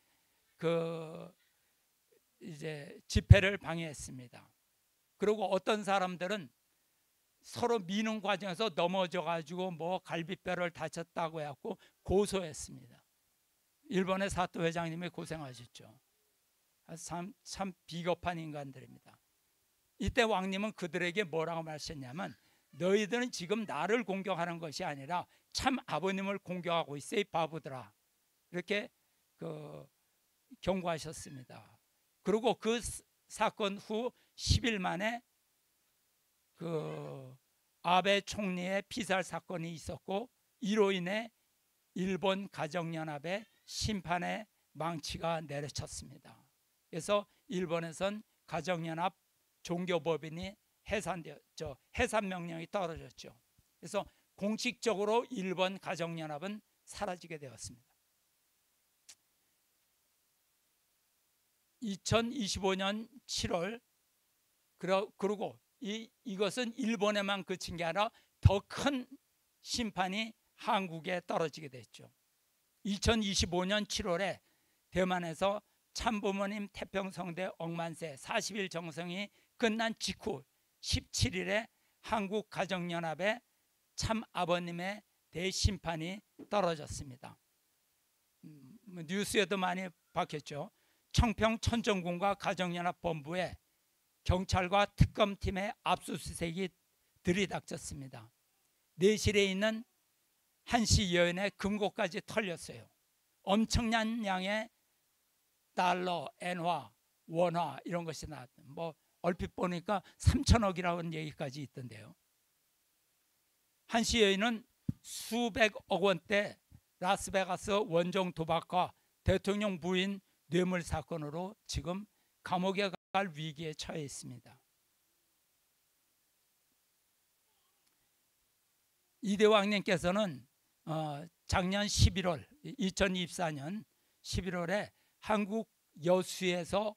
A: 이제 집회를 방해했습니다. 그리고 어떤 사람들은 서로 미는 과정에서 넘어져 가지고 뭐 갈비뼈를 다쳤다고 해갖고 고소했습니다. 일본의 사토 회장님이 고생하셨죠. 참 비겁한 인간들입니다. 이때 왕님은 그들에게 뭐라고 말했냐면, 너희들은 지금 나를 공격하는 것이 아니라 참 아버님을 공격하고 있어 이 바보들아, 이렇게 경고하셨습니다. 그리고 그 사건 후 10일 만에 아베 총리의 피살 사건이 있었고, 이로 인해 일본 가정연합의 심판의 망치가 내려쳤습니다. 그래서 일본에선 가정연합 종교법인이 해산 명령이 떨어졌죠. 그래서 공식적으로 일본 가정연합은 사라지게 되었습니다. 2025년 7월, 그리고 이것은 일본에만 그친 게 아니라 더 큰 심판이 한국에 떨어지게 됐죠. 2025년 7월에 대만에서 참부모님 태평성대 억만세 40일 정성이 끝난 직후 17일에 한국 가정연합에 참아버님의 대심판이 떨어졌습니다. 뉴스에도 많이 봤겠죠. 청평 천정군과 가정연합본부에 경찰과 특검팀의 압수수색이 들이닥쳤습니다. 내실에 있는 한씨 여인의 금고까지 털렸어요. 엄청난 양의 달러, 엔화, 원화 이런 것이 나왔던, 뭐 얼핏 보니까 3천억이라는 얘기까지 있던데요. 한씨 여인은 수백억 원대 라스베가스 원정 도박과 대통령 부인 뇌물 사건으로 지금 감옥에 갈 위기에 처해 있습니다. 이대 왕님께서는 작년 11월 2024년 11월에 한국 여수에서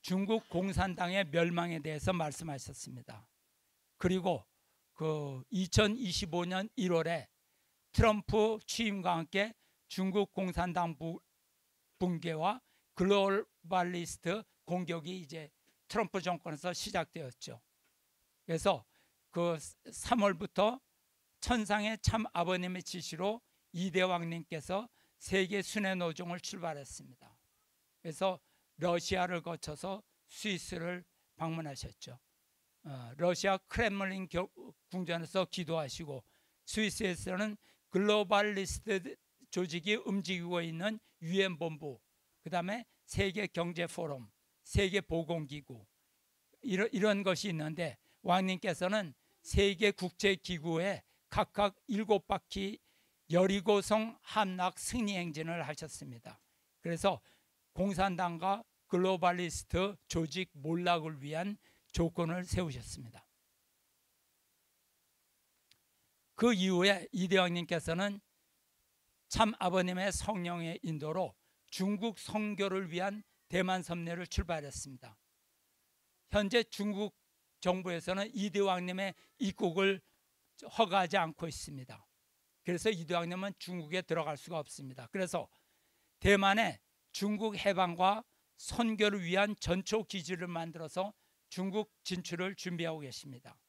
A: 중국 공산당의 멸망에 대해서 말씀하셨습니다. 그리고 2025년 1월에 트럼프 취임과 함께 중국 공산당 붕괴와 글로벌리스트 공격이 이제 트럼프 정권에서 시작되었죠. 그래서 3월부터 천상의 참 아버님의 지시로 이대 왕님께서 세계 순회 노종을 출발했습니다. 그래서 러시아를 거쳐서 스위스를 방문하셨죠. 러시아 크렘린 궁전에서 기도하시고, 스위스에서는 글로벌리스트 조직이 움직이고 있는 유엔 본부, 그 다음에 세계 경제 포럼, 세계 보건기구, 이런 것이 있는데, 왕님께서는 세계 국제기구에 각각 7바퀴 여리고성 함락 승리 행진을 하셨습니다. 그래서 공산당과 글로벌리스트 조직 몰락을 위한 조건을 세우셨습니다. 그 이후에 이대 왕님께서는 참 아버님의 성령의 인도로 중국 선교를 위한 대만 선례를 출발했습니다. 현재 중국 정부에서는 이대 왕님의 입국을 허가하지 않고 있습니다. 그래서 이대 왕님은 중국에 들어갈 수가 없습니다. 그래서 대만에 중국 해방과 선교를 위한 전초 기지를 만들어서 중국 진출을 준비하고 계십니다.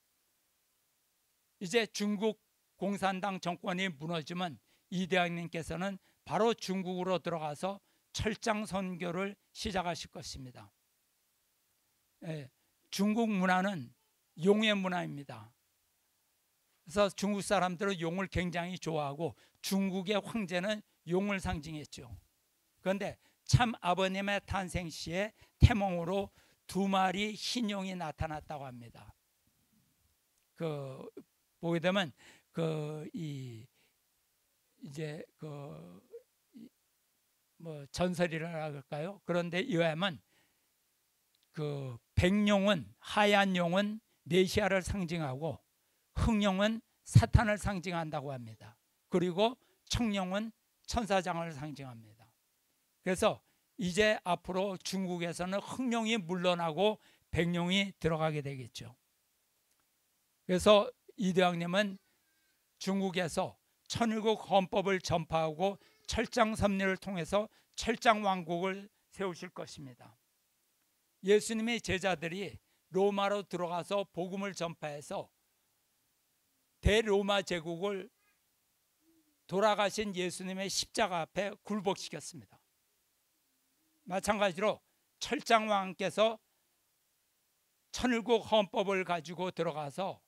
A: 이제 중국 공산당 정권이 무너지면 이대 왕님께서는 바로 중국으로 들어가서 철장 선교를 시작하실 것입니다. 중국 문화는 용의 문화입니다. 그래서 중국 사람들은 용을 굉장히 좋아하고 중국의 황제는 용을 상징했죠. 그런데 참 아버님의 탄생 시에 태몽으로 2마리 흰용이 나타났다고 합니다. 보게 되면 이제 뭐 전설이라 할까요? 그런데 이하면 백룡은, 하얀 용은 메시아를 상징하고, 흑룡은 사탄을 상징한다고 합니다. 그리고 청룡은 천사장을 상징합니다. 그래서 이제 앞으로 중국에서는 흑룡이 물러나고 백룡이 들어가게 되겠죠. 그래서 이대왕님은 중국에서 천일국 헌법을 전파하고 철장섭리를 통해서 철장왕국을 세우실 것입니다. 예수님의 제자들이 로마로 들어가서 복음을 전파해서 대로마 제국을 돌아가신 예수님의 십자가 앞에 굴복시켰습니다. 마찬가지로 철장왕께서 천일국 헌법을 가지고 들어가서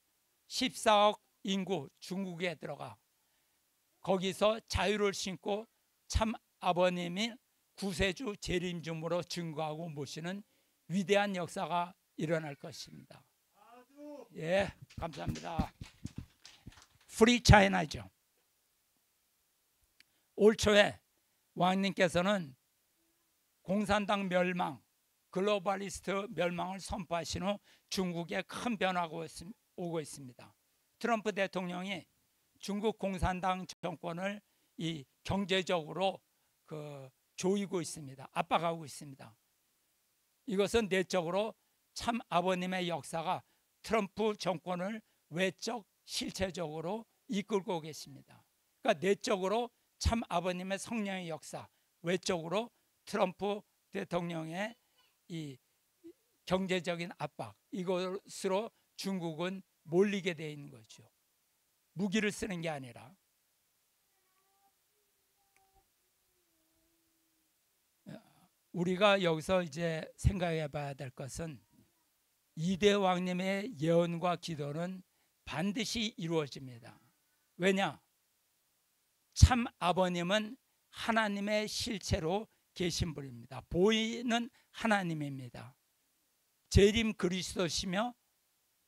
A: 14억 인구 중국에 들어가 거기서 자유를 신고 참 아버님이 구세주 재림중으로 증거하고 모시는 위대한 역사가 일어날 것입니다. 예, 감사합니다. 프리 차이나죠. 올 초에 왕님께서는 공산당 멸망, 글로벌리스트 멸망을 선포하신 후 중국에 큰 변화가 오고 있습니다. 트럼프 대통령이 중국 공산당 정권을 경제적으로 조이고 있습니다. 압박하고 있습니다. 이것은 내적으로 참 아버님의 역사가 트럼프 정권을 외적 실체적으로 이끌고 계십니다. 그러니까 내적으로 참 아버님의 성령의 역사, 외적으로 트럼프 대통령의 이 경제적인 압박, 이것으로 중국은 몰리게 되어 있는 거죠. 무기를 쓰는 게 아니라. 우리가 여기서 이제 생각해 봐야 될 것은 이대 왕님의 예언과 기도는 반드시 이루어집니다. 왜냐? 참 아버님은 하나님의 실체로 계신 분입니다. 보이는 하나님입니다. 재림 그리스도시며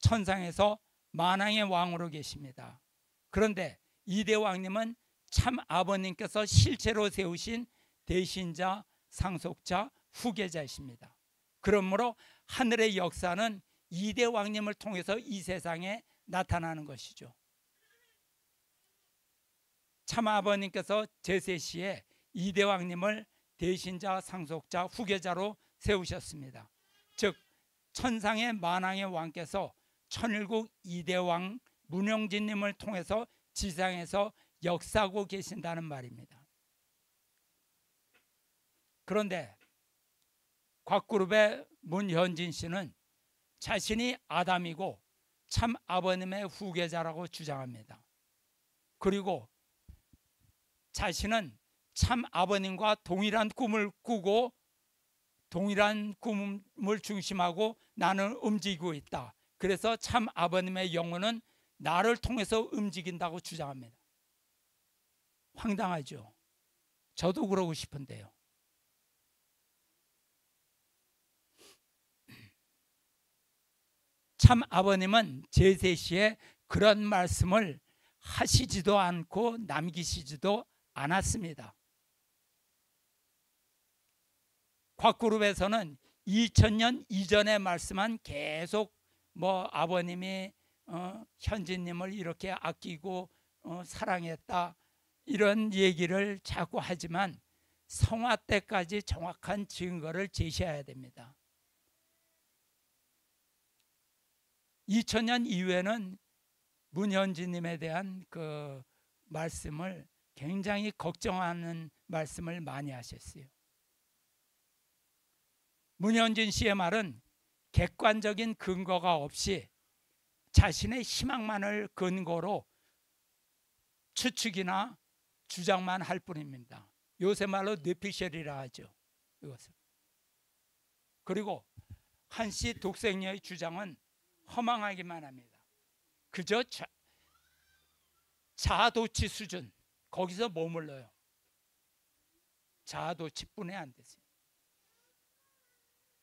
A: 천상에서 만왕의 왕으로 계십니다. 그런데 이대 왕님은 참 아버님께서 실체로 세우신 대신자, 상속자, 후계자이십니다. 그러므로 하늘의 역사는 이대 왕님을 통해서 이 세상에 나타나는 것이죠. 참 아버님께서 제세시에 이대 왕님을 대신자, 상속자, 후계자로 세우셨습니다. 즉 천상의 만왕의 왕께서 천일국 이대 왕 문영진님을 통해서 지상에서 역사하고 계신다는 말입니다. 그런데 곽그룹의 문현진 씨는 자신이 아담이고 참 아버님의 후계자라고 주장합니다. 그리고 자신은 참 아버님과 동일한 꿈을 꾸고 동일한 꿈을 중심하고 나는 움직이고 있다. 그래서 참 아버님의 영혼은 나를 통해서 움직인다고 주장합니다. 황당하죠? 저도 그러고 싶은데요. 참 아버님은 제세시에 그런 말씀을 하시지도 않고 남기시지도 않았습니다. 곽그룹에서는 2000년 이전의 말씀만 계속 아버님이 현진님을 이렇게 아끼고 사랑했다 이런 얘기를 자꾸 하지만 성화 때까지 정확한 증거를 제시해야 됩니다. 2000년 이후에는 문현진님에 대한 그 말씀을 굉장히 걱정하는 말씀을 많이 하셨어요. 문현진 씨의 말은 객관적인 근거가 없이 자신의 희망만을 근거로 추측이나 주장만 할 뿐입니다. 요새 말로 뇌피셜이라 하죠. 이것을. 그리고 한씨 독생녀의 주장은 허망하기만 합니다. 그저 자아도취 수준, 거기서 머물러요. 자아도취뿐이 안 됐어요.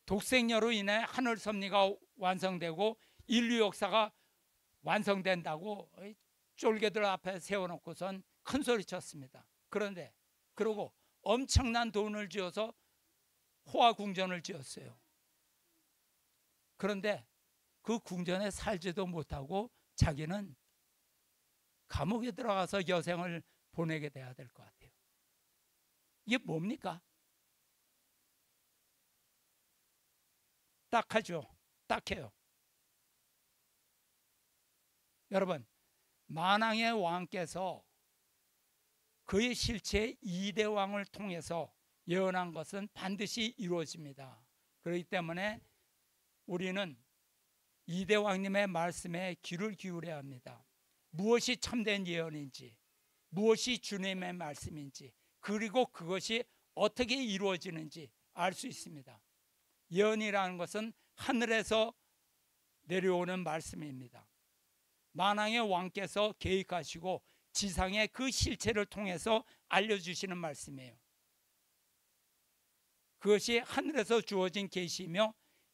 A: 독생녀로 인해 하늘 섭리가 완성되고 인류 역사가 완성된다고 쫄개들 앞에 세워놓고선 큰 소리 쳤습니다. 그런데 그러고 엄청난 돈을 지어서 호화궁전을 지었어요. 그런데 그 궁전에 살지도 못하고 자기는 감옥에 들어가서 여생을 보내게 돼야 될 것 같아요. 이게 뭡니까? 딱하죠. 딱해요. 여러분, 만왕의 왕께서 그의 실체 이대 왕을 통해서 예언한 것은 반드시 이루어집니다. 그렇기 때문에 우리는 이대 왕님의 말씀에 귀를 기울여야 합니다. 무엇이 참된 예언인지, 무엇이 주님의 말씀인지, 그리고 그것이 어떻게 이루어지는지 알 수 있습니다. 예언이라는 것은 하늘에서 내려오는 말씀입니다. 만왕의 왕께서 계획하시고 지상의 그 실체를 통해서 알려주시는 말씀이에요. 그것이 하늘에서 주어진 계시이며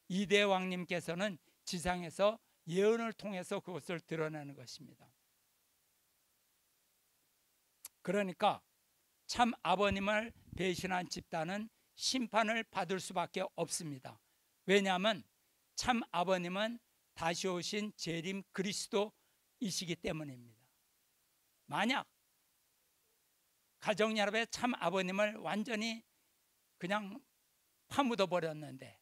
A: 이대 왕님께서는 지상에서 예언을 통해서 그것을 드러내는 것입니다. 그러니까 참 아버님을 배신한 집단은 심판을 받을 수밖에 없습니다. 왜냐하면 참 아버님은 다시 오신 재림 그리스도이시기 때문입니다. 만약 가정연합의 참 아버님을 완전히 그냥 파묻어 버렸는데,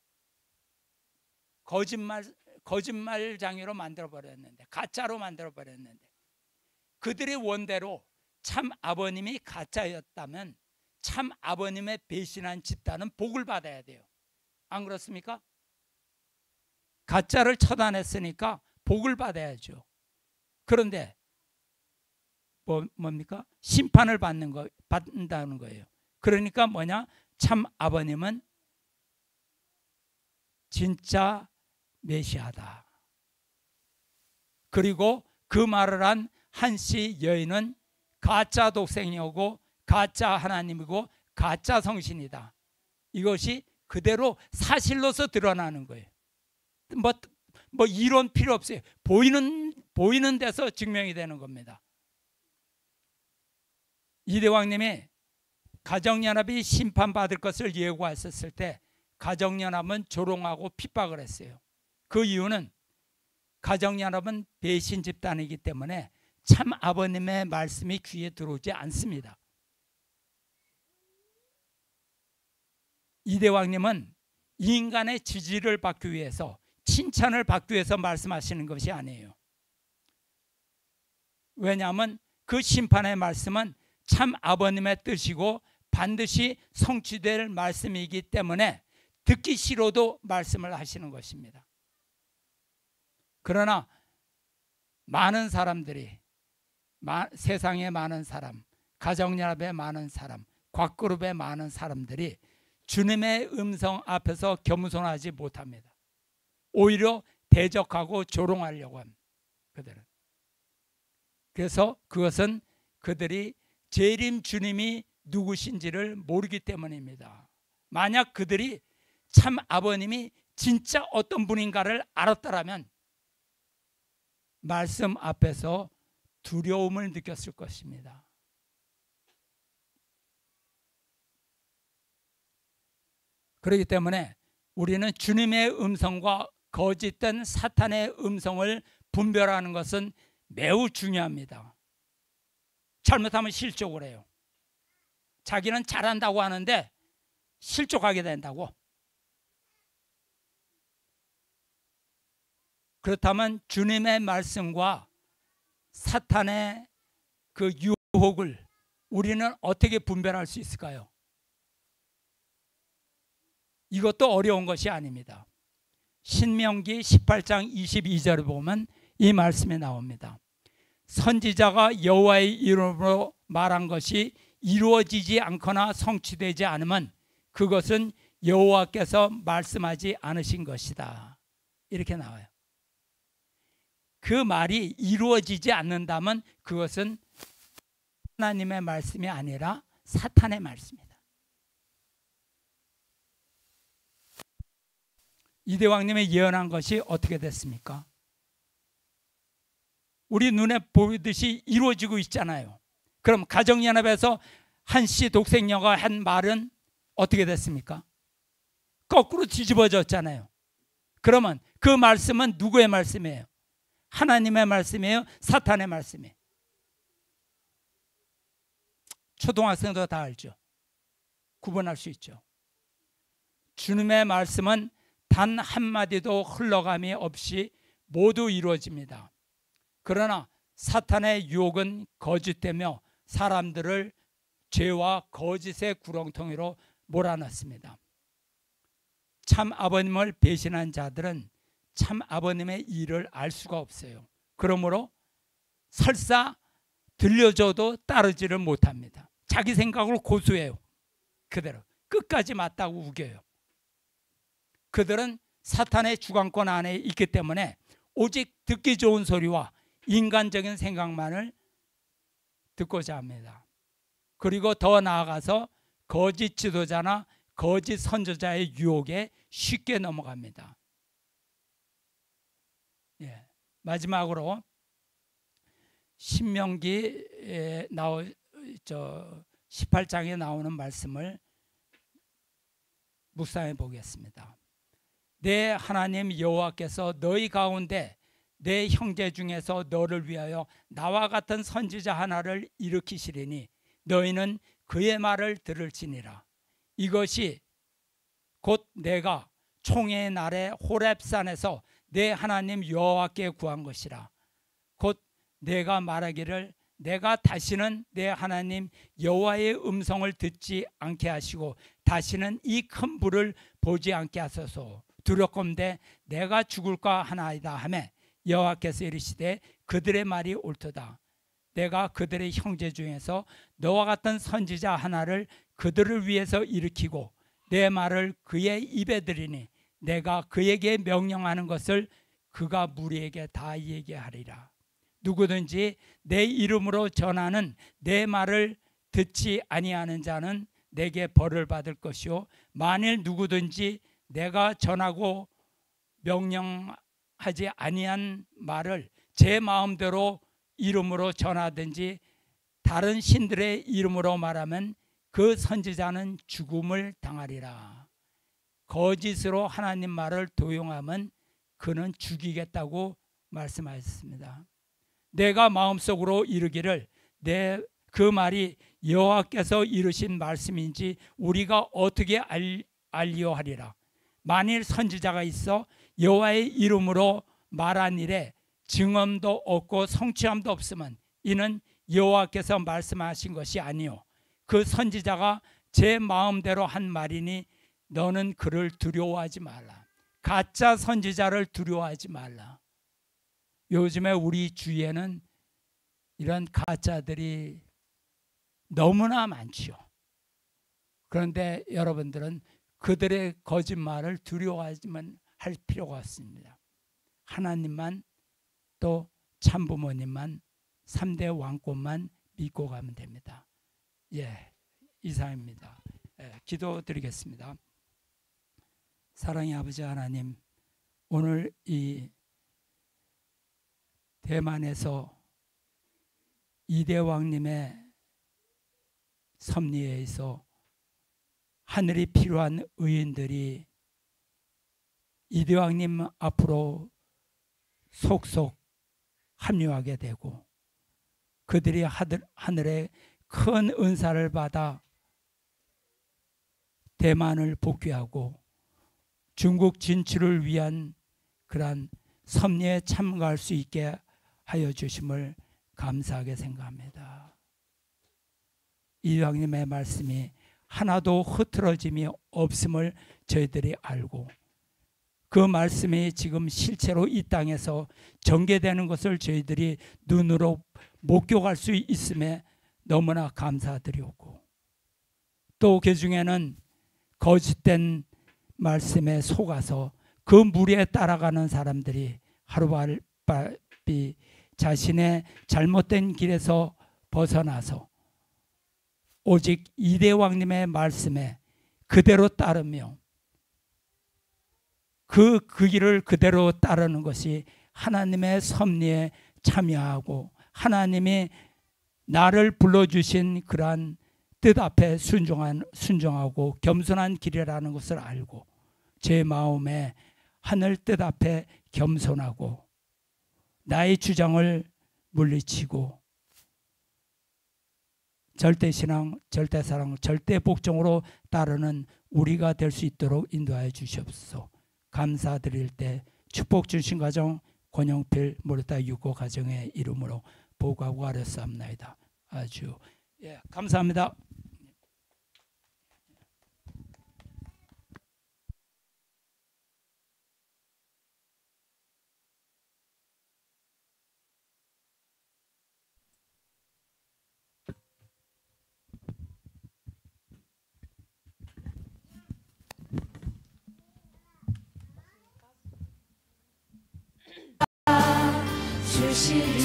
A: 거짓말장애로 만들어 버렸는데, 가짜로 만들어 버렸는데, 그들의 원대로 참 아버님이 가짜였다면 참 아버님의 배신한 집단은 복을 받아야 돼요. 안 그렇습니까? 가짜를 처단했으니까 복을 받아야죠. 그런데 뭡니까? 심판을 받는다는 거예요. 그러니까 뭐냐? 참 아버님은 진짜 메시아다. 그리고 그 말을 한 한씨 여인은 가짜 독생이고 가짜 하나님이고 가짜 성신이다. 이것이 그대로 사실로서 드러나는 거예요. 뭐 이론 필요 없어요. 보이는 데서 증명이 되는 겁니다. 이대왕님이 가정연합이 심판받을 것을 예고했었을 때 가정연합은 조롱하고 핍박을 했어요. 그 이유는 가정연합은 배신 집단이기 때문에 참 아버님의 말씀이 귀에 들어오지 않습니다. 이대왕님은 인간의 지지를 받기 위해서, 칭찬을 받기 위해서 말씀하시는 것이 아니에요. 왜냐하면 그 심판의 말씀은 참 아버님의 뜻이고 반드시 성취될 말씀이기 때문에 듣기 싫어도 말씀을 하시는 것입니다. 그러나 많은 사람들이, 세상의 많은 사람, 가정연합의 많은 사람, 곽그룹의 많은 사람들이 주님의 음성 앞에서 겸손하지 못합니다. 오히려 대적하고 조롱하려고 합니다. 그들은. 그래서 그것은 그들이 재림 주님이 누구신지를 모르기 때문입니다. 만약 그들이 참 아버님이 진짜 어떤 분인가를 알았더라면 말씀 앞에서 두려움을 느꼈을 것입니다. 그렇기 때문에 우리는 주님의 음성과 거짓된 사탄의 음성을 분별하는 것은 매우 중요합니다. 잘못하면 실족을 해요. 자기는 잘한다고 하는데 실족하게 된다고. 그렇다면 주님의 말씀과 사탄의 그 유혹을 우리는 어떻게 분별할 수 있을까요? 이것도 어려운 것이 아닙니다. 신명기 18장 22절에 보면 이 말씀이 나옵니다. 선지자가 여호와의 이름으로 말한 것이 이루어지지 않거나 성취되지 않으면 그것은 여호와께서 말씀하지 않으신 것이다. 이렇게 나와요. 그 말이 이루어지지 않는다면 그것은 하나님의 말씀이 아니라 사탄의 말씀이다. 이대왕님의 예언한 것이 어떻게 됐습니까? 우리 눈에 보이듯이 이루어지고 있잖아요. 그럼 가정연합에서 한씨 독생녀가 한 말은 어떻게 됐습니까? 거꾸로 뒤집어졌잖아요. 그러면 그 말씀은 누구의 말씀이에요? 하나님의 말씀이에요? 사탄의 말씀이에요? 초등학생도 다 알죠. 구분할 수 있죠. 주님의 말씀은 단 한마디도 흘러감이 없이 모두 이루어집니다. 그러나 사탄의 유혹은 거짓되며 사람들을 죄와 거짓의 구렁텅이로 몰아넣습니다. 참 아버님을 배신한 자들은 참 아버님의 일을 알 수가 없어요. 그러므로 설사 들려줘도 따르지를 못합니다. 자기 생각을 고수해요. 그대로 끝까지 맞다고 우겨요. 그들은 사탄의 주관권 안에 있기 때문에 오직 듣기 좋은 소리와 인간적인 생각만을 듣고자 합니다. 그리고 더 나아가서 거짓 지도자나 거짓 선지자의 유혹에 쉽게 넘어갑니다. 예. 마지막으로 신명기에 18장에 나오는 말씀을 묵상해 보겠습니다. 내 하나님 여호와께서 너희 가운데 내 형제 중에서 너를 위하여 나와 같은 선지자 하나를 일으키시리니 너희는 그의 말을 들을지니라. 이것이 곧 내가 총회의 날에 호렙산에서 내 하나님 여호와께 구한 것이라. 곧 내가 말하기를 내가 다시는 내 하나님 여호와의 음성을 듣지 않게 하시고 다시는 이 큰 불을 보지 않게 하소서. 두렵건대 내가 죽을까 하나이다 하매 여호와께서 이르시되 그들의 말이 옳도다. 내가 그들의 형제 중에서 너와 같은 선지자 하나를 그들을 위해서 일으키고 내 말을 그의 입에 들이니 내가 그에게 명령하는 것을 그가 무리에게 다 얘기하리라. 누구든지 내 이름으로 전하는 내 말을 듣지 아니하는 자는 내게 벌을 받을 것이요 만일 누구든지 내가 전하고 명령하지 아니한 말을 제 마음대로 이름으로 전하든지 다른 신들의 이름으로 말하면 그 선지자는 죽음을 당하리라. 거짓으로 하나님 말을 도용하면 그는 죽이겠다고 말씀하셨습니다. 내가 마음속으로 이르기를 그 말이 여호와께서 이르신 말씀인지 우리가 어떻게 알리오하리라. 만일 선지자가 있어 여호와의 이름으로 말한 일에 증언도 없고 성취함도 없으면 이는 여호와께서 말씀하신 것이 아니요 그 선지자가 제 마음대로 한 말이니 너는 그를 두려워하지 말라. 가짜 선지자를 두려워하지 말라. 요즘에 우리 주위에는 이런 가짜들이 너무나 많지요. 그런데 여러분들은 그들의 거짓말을 두려워하지만 할 필요가 없습니다. 하나님만 또 참부모님만 3대 왕권만 믿고 가면 됩니다. 예, 이상입니다. 예, 기도드리겠습니다. 사랑의 아버지 하나님, 오늘 이 대만에서 이대왕님의 섭리에 의해서 하늘이 필요한 의인들이 이대왕님 앞으로 속속 합류하게 되고 그들이 하늘의 큰 은사를 받아 대만을 복귀하고 중국 진출을 위한 그러한 섭리에 참가할 수 있게 하여 주심을 감사하게 생각합니다. 이왕님의 말씀이 하나도 흐트러짐이 없음을 저희들이 알고 그 말씀이 지금 실제로 이 땅에서 전개되는 것을 저희들이 눈으로 목격할 수 있음에 너무나 감사드리고 또 그 중에는 거짓된 말씀에 속아서 그 무리에 따라가는 사람들이 하루빨리 자신의 잘못된 길에서 벗어나서 오직 이대왕님의 말씀에 그대로 따르며 그 길을 그대로 따르는 것이 하나님의 섭리에 참여하고 하나님이 나를 불러주신 그러한 뜻 앞에 순종하고 겸손한 길이라는 것을 알고 제 마음에 하늘 뜻 앞에 겸손하고 나의 주장을 물리치고 절대신앙, 절대사랑, 절대복종으로 따르는 우리가 될 수 있도록 인도하여 주시옵소서. 감사드릴 때 축복 주신 가정 권영필 모르타 유고 가정의 이름으로 보고하고 아뢰옵나이다. 아주 감사합니다.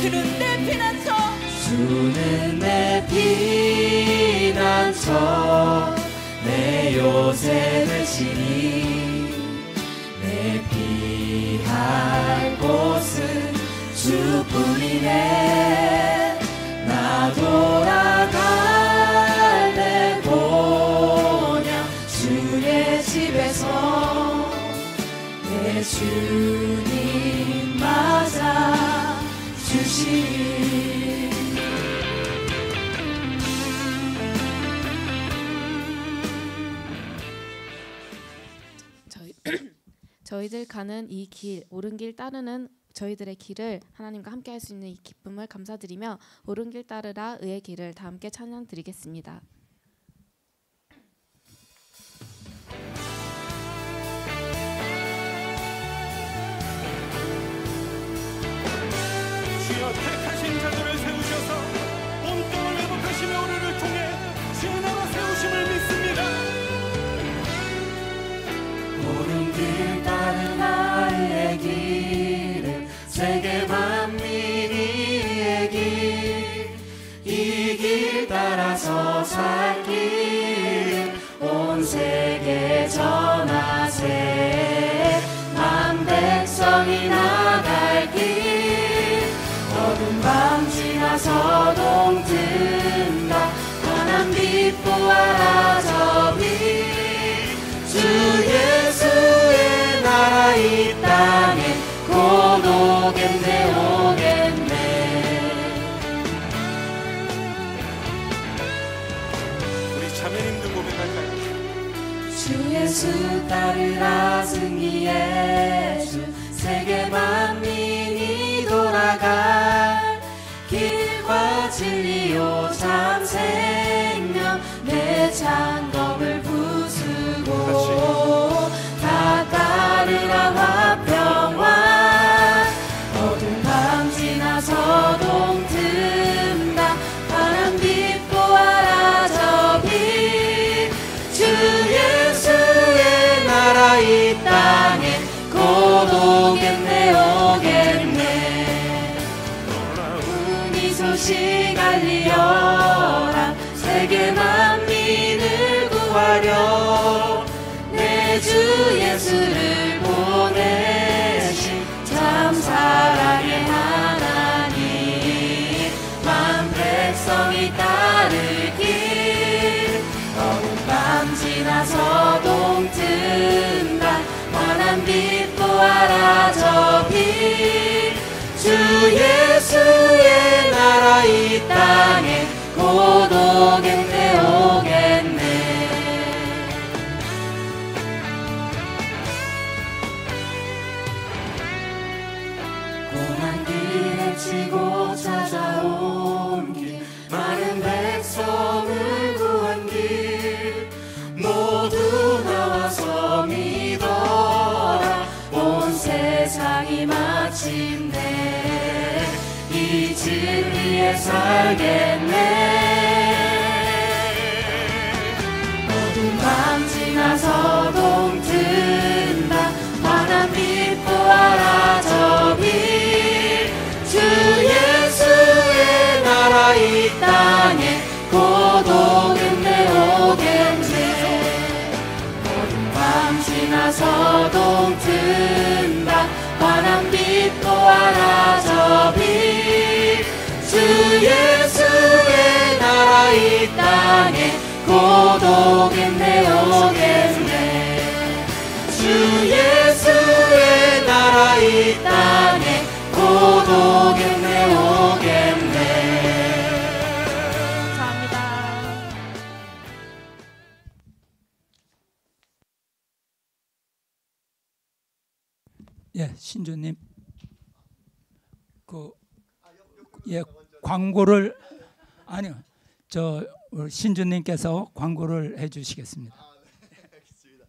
B: 주는 내 피난처
D: 주는 내 피난처 내 요새 되시니 내 피할 곳은 주뿐이네. 나 돌아갈 내 고향 주의 집에서 내 주님 맞아 주시니.
E: 저희들 가는 이 길, 옳은 길 따르는 저희들의 길을 하나님과 함께 할 수 있는 이 기쁨을 감사드리며 옳은 길 따르라 의의 길을 다 함께 찬양 드리겠습니다.
F: 주여 택하신 자들을 세우셔서 온 땅을 회복하시며 우리를 통해 주의 나라 세우심을 믿습니다.
D: 옳은 길 따른 나의 길은 세계 만민의 길, 이 길 따라서 살 길 온 세계 전하세. 만 백성이 나갈 길 어두운 밤 지나서 동튼다. 환한 빛 보아라 저 빛. 주 예수의 나라 이 땅에 곧 오겠네 오겠네.
F: 우리 자매님들 고백할까요?
D: 주 예수 따르라 승리의 주. 세계 만민이 돌아갈 길과 진리요 참 생명. 내 장검을 부수고 다 따르라 화평화. 어두운 밤 지나서 동튼다. 파란 빛 보아라 저 빛. 주 예수의 나라 이 땅에 곧 오겠네 오겠네. 운이 소식 알리어라. 세계 만민을 구하려 내 주 예수를 보내신 참 사랑의 하나님. 만 백성이 따를 길 어두운 밤 지나서 동튼다. 환한 빛 보아라 저 빛. 주 예수의 나라 이 땅에 곧 오겠네 오겠네. 고난 길에 치고 찾아온 길, 많은 백성을 구한 길 모두 나와서 믿어라. 온 세상이 마침내 이 진리에 살겠네. 어두운 밤 지나서 동튼다. 환한 빛 보아라 저 빛. 주 예수의 나라 이 땅에 곧 오겠네 오겠네. 어두운 밤 지나서 동튼다. 사라져비 주 예수의 나라 이 땅에 고독했네 오겠네 주 예수의 나라 이 땅에 고독했네 오겠네.
E: 감사합니다.
A: 예, 신주님 광고를 아니요 저 신주님께서 광고를 해주시겠습니다.
G: 알겠습니다.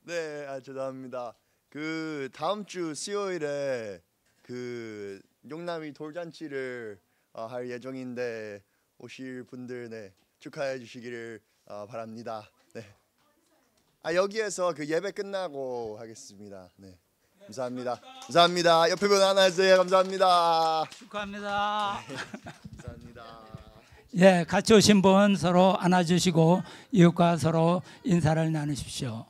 G: 네, 죄송합니다. 그 다음 주 수요일에 그 용남이 돌잔치를 할 예정인데 오실 분들 네, 축하해 주시기를 바랍니다. 네. 여기에서 그 예배 끝나고 하겠습니다. 네. 감사합니다. 감사합니다. 옆에 분 하나 해주세요. 감사합니다.
A: 축하합니다.
G: 감사합니다.
A: 예, 같이 오신 분 서로 안아주시고 이웃과 서로 인사를 나누십시오.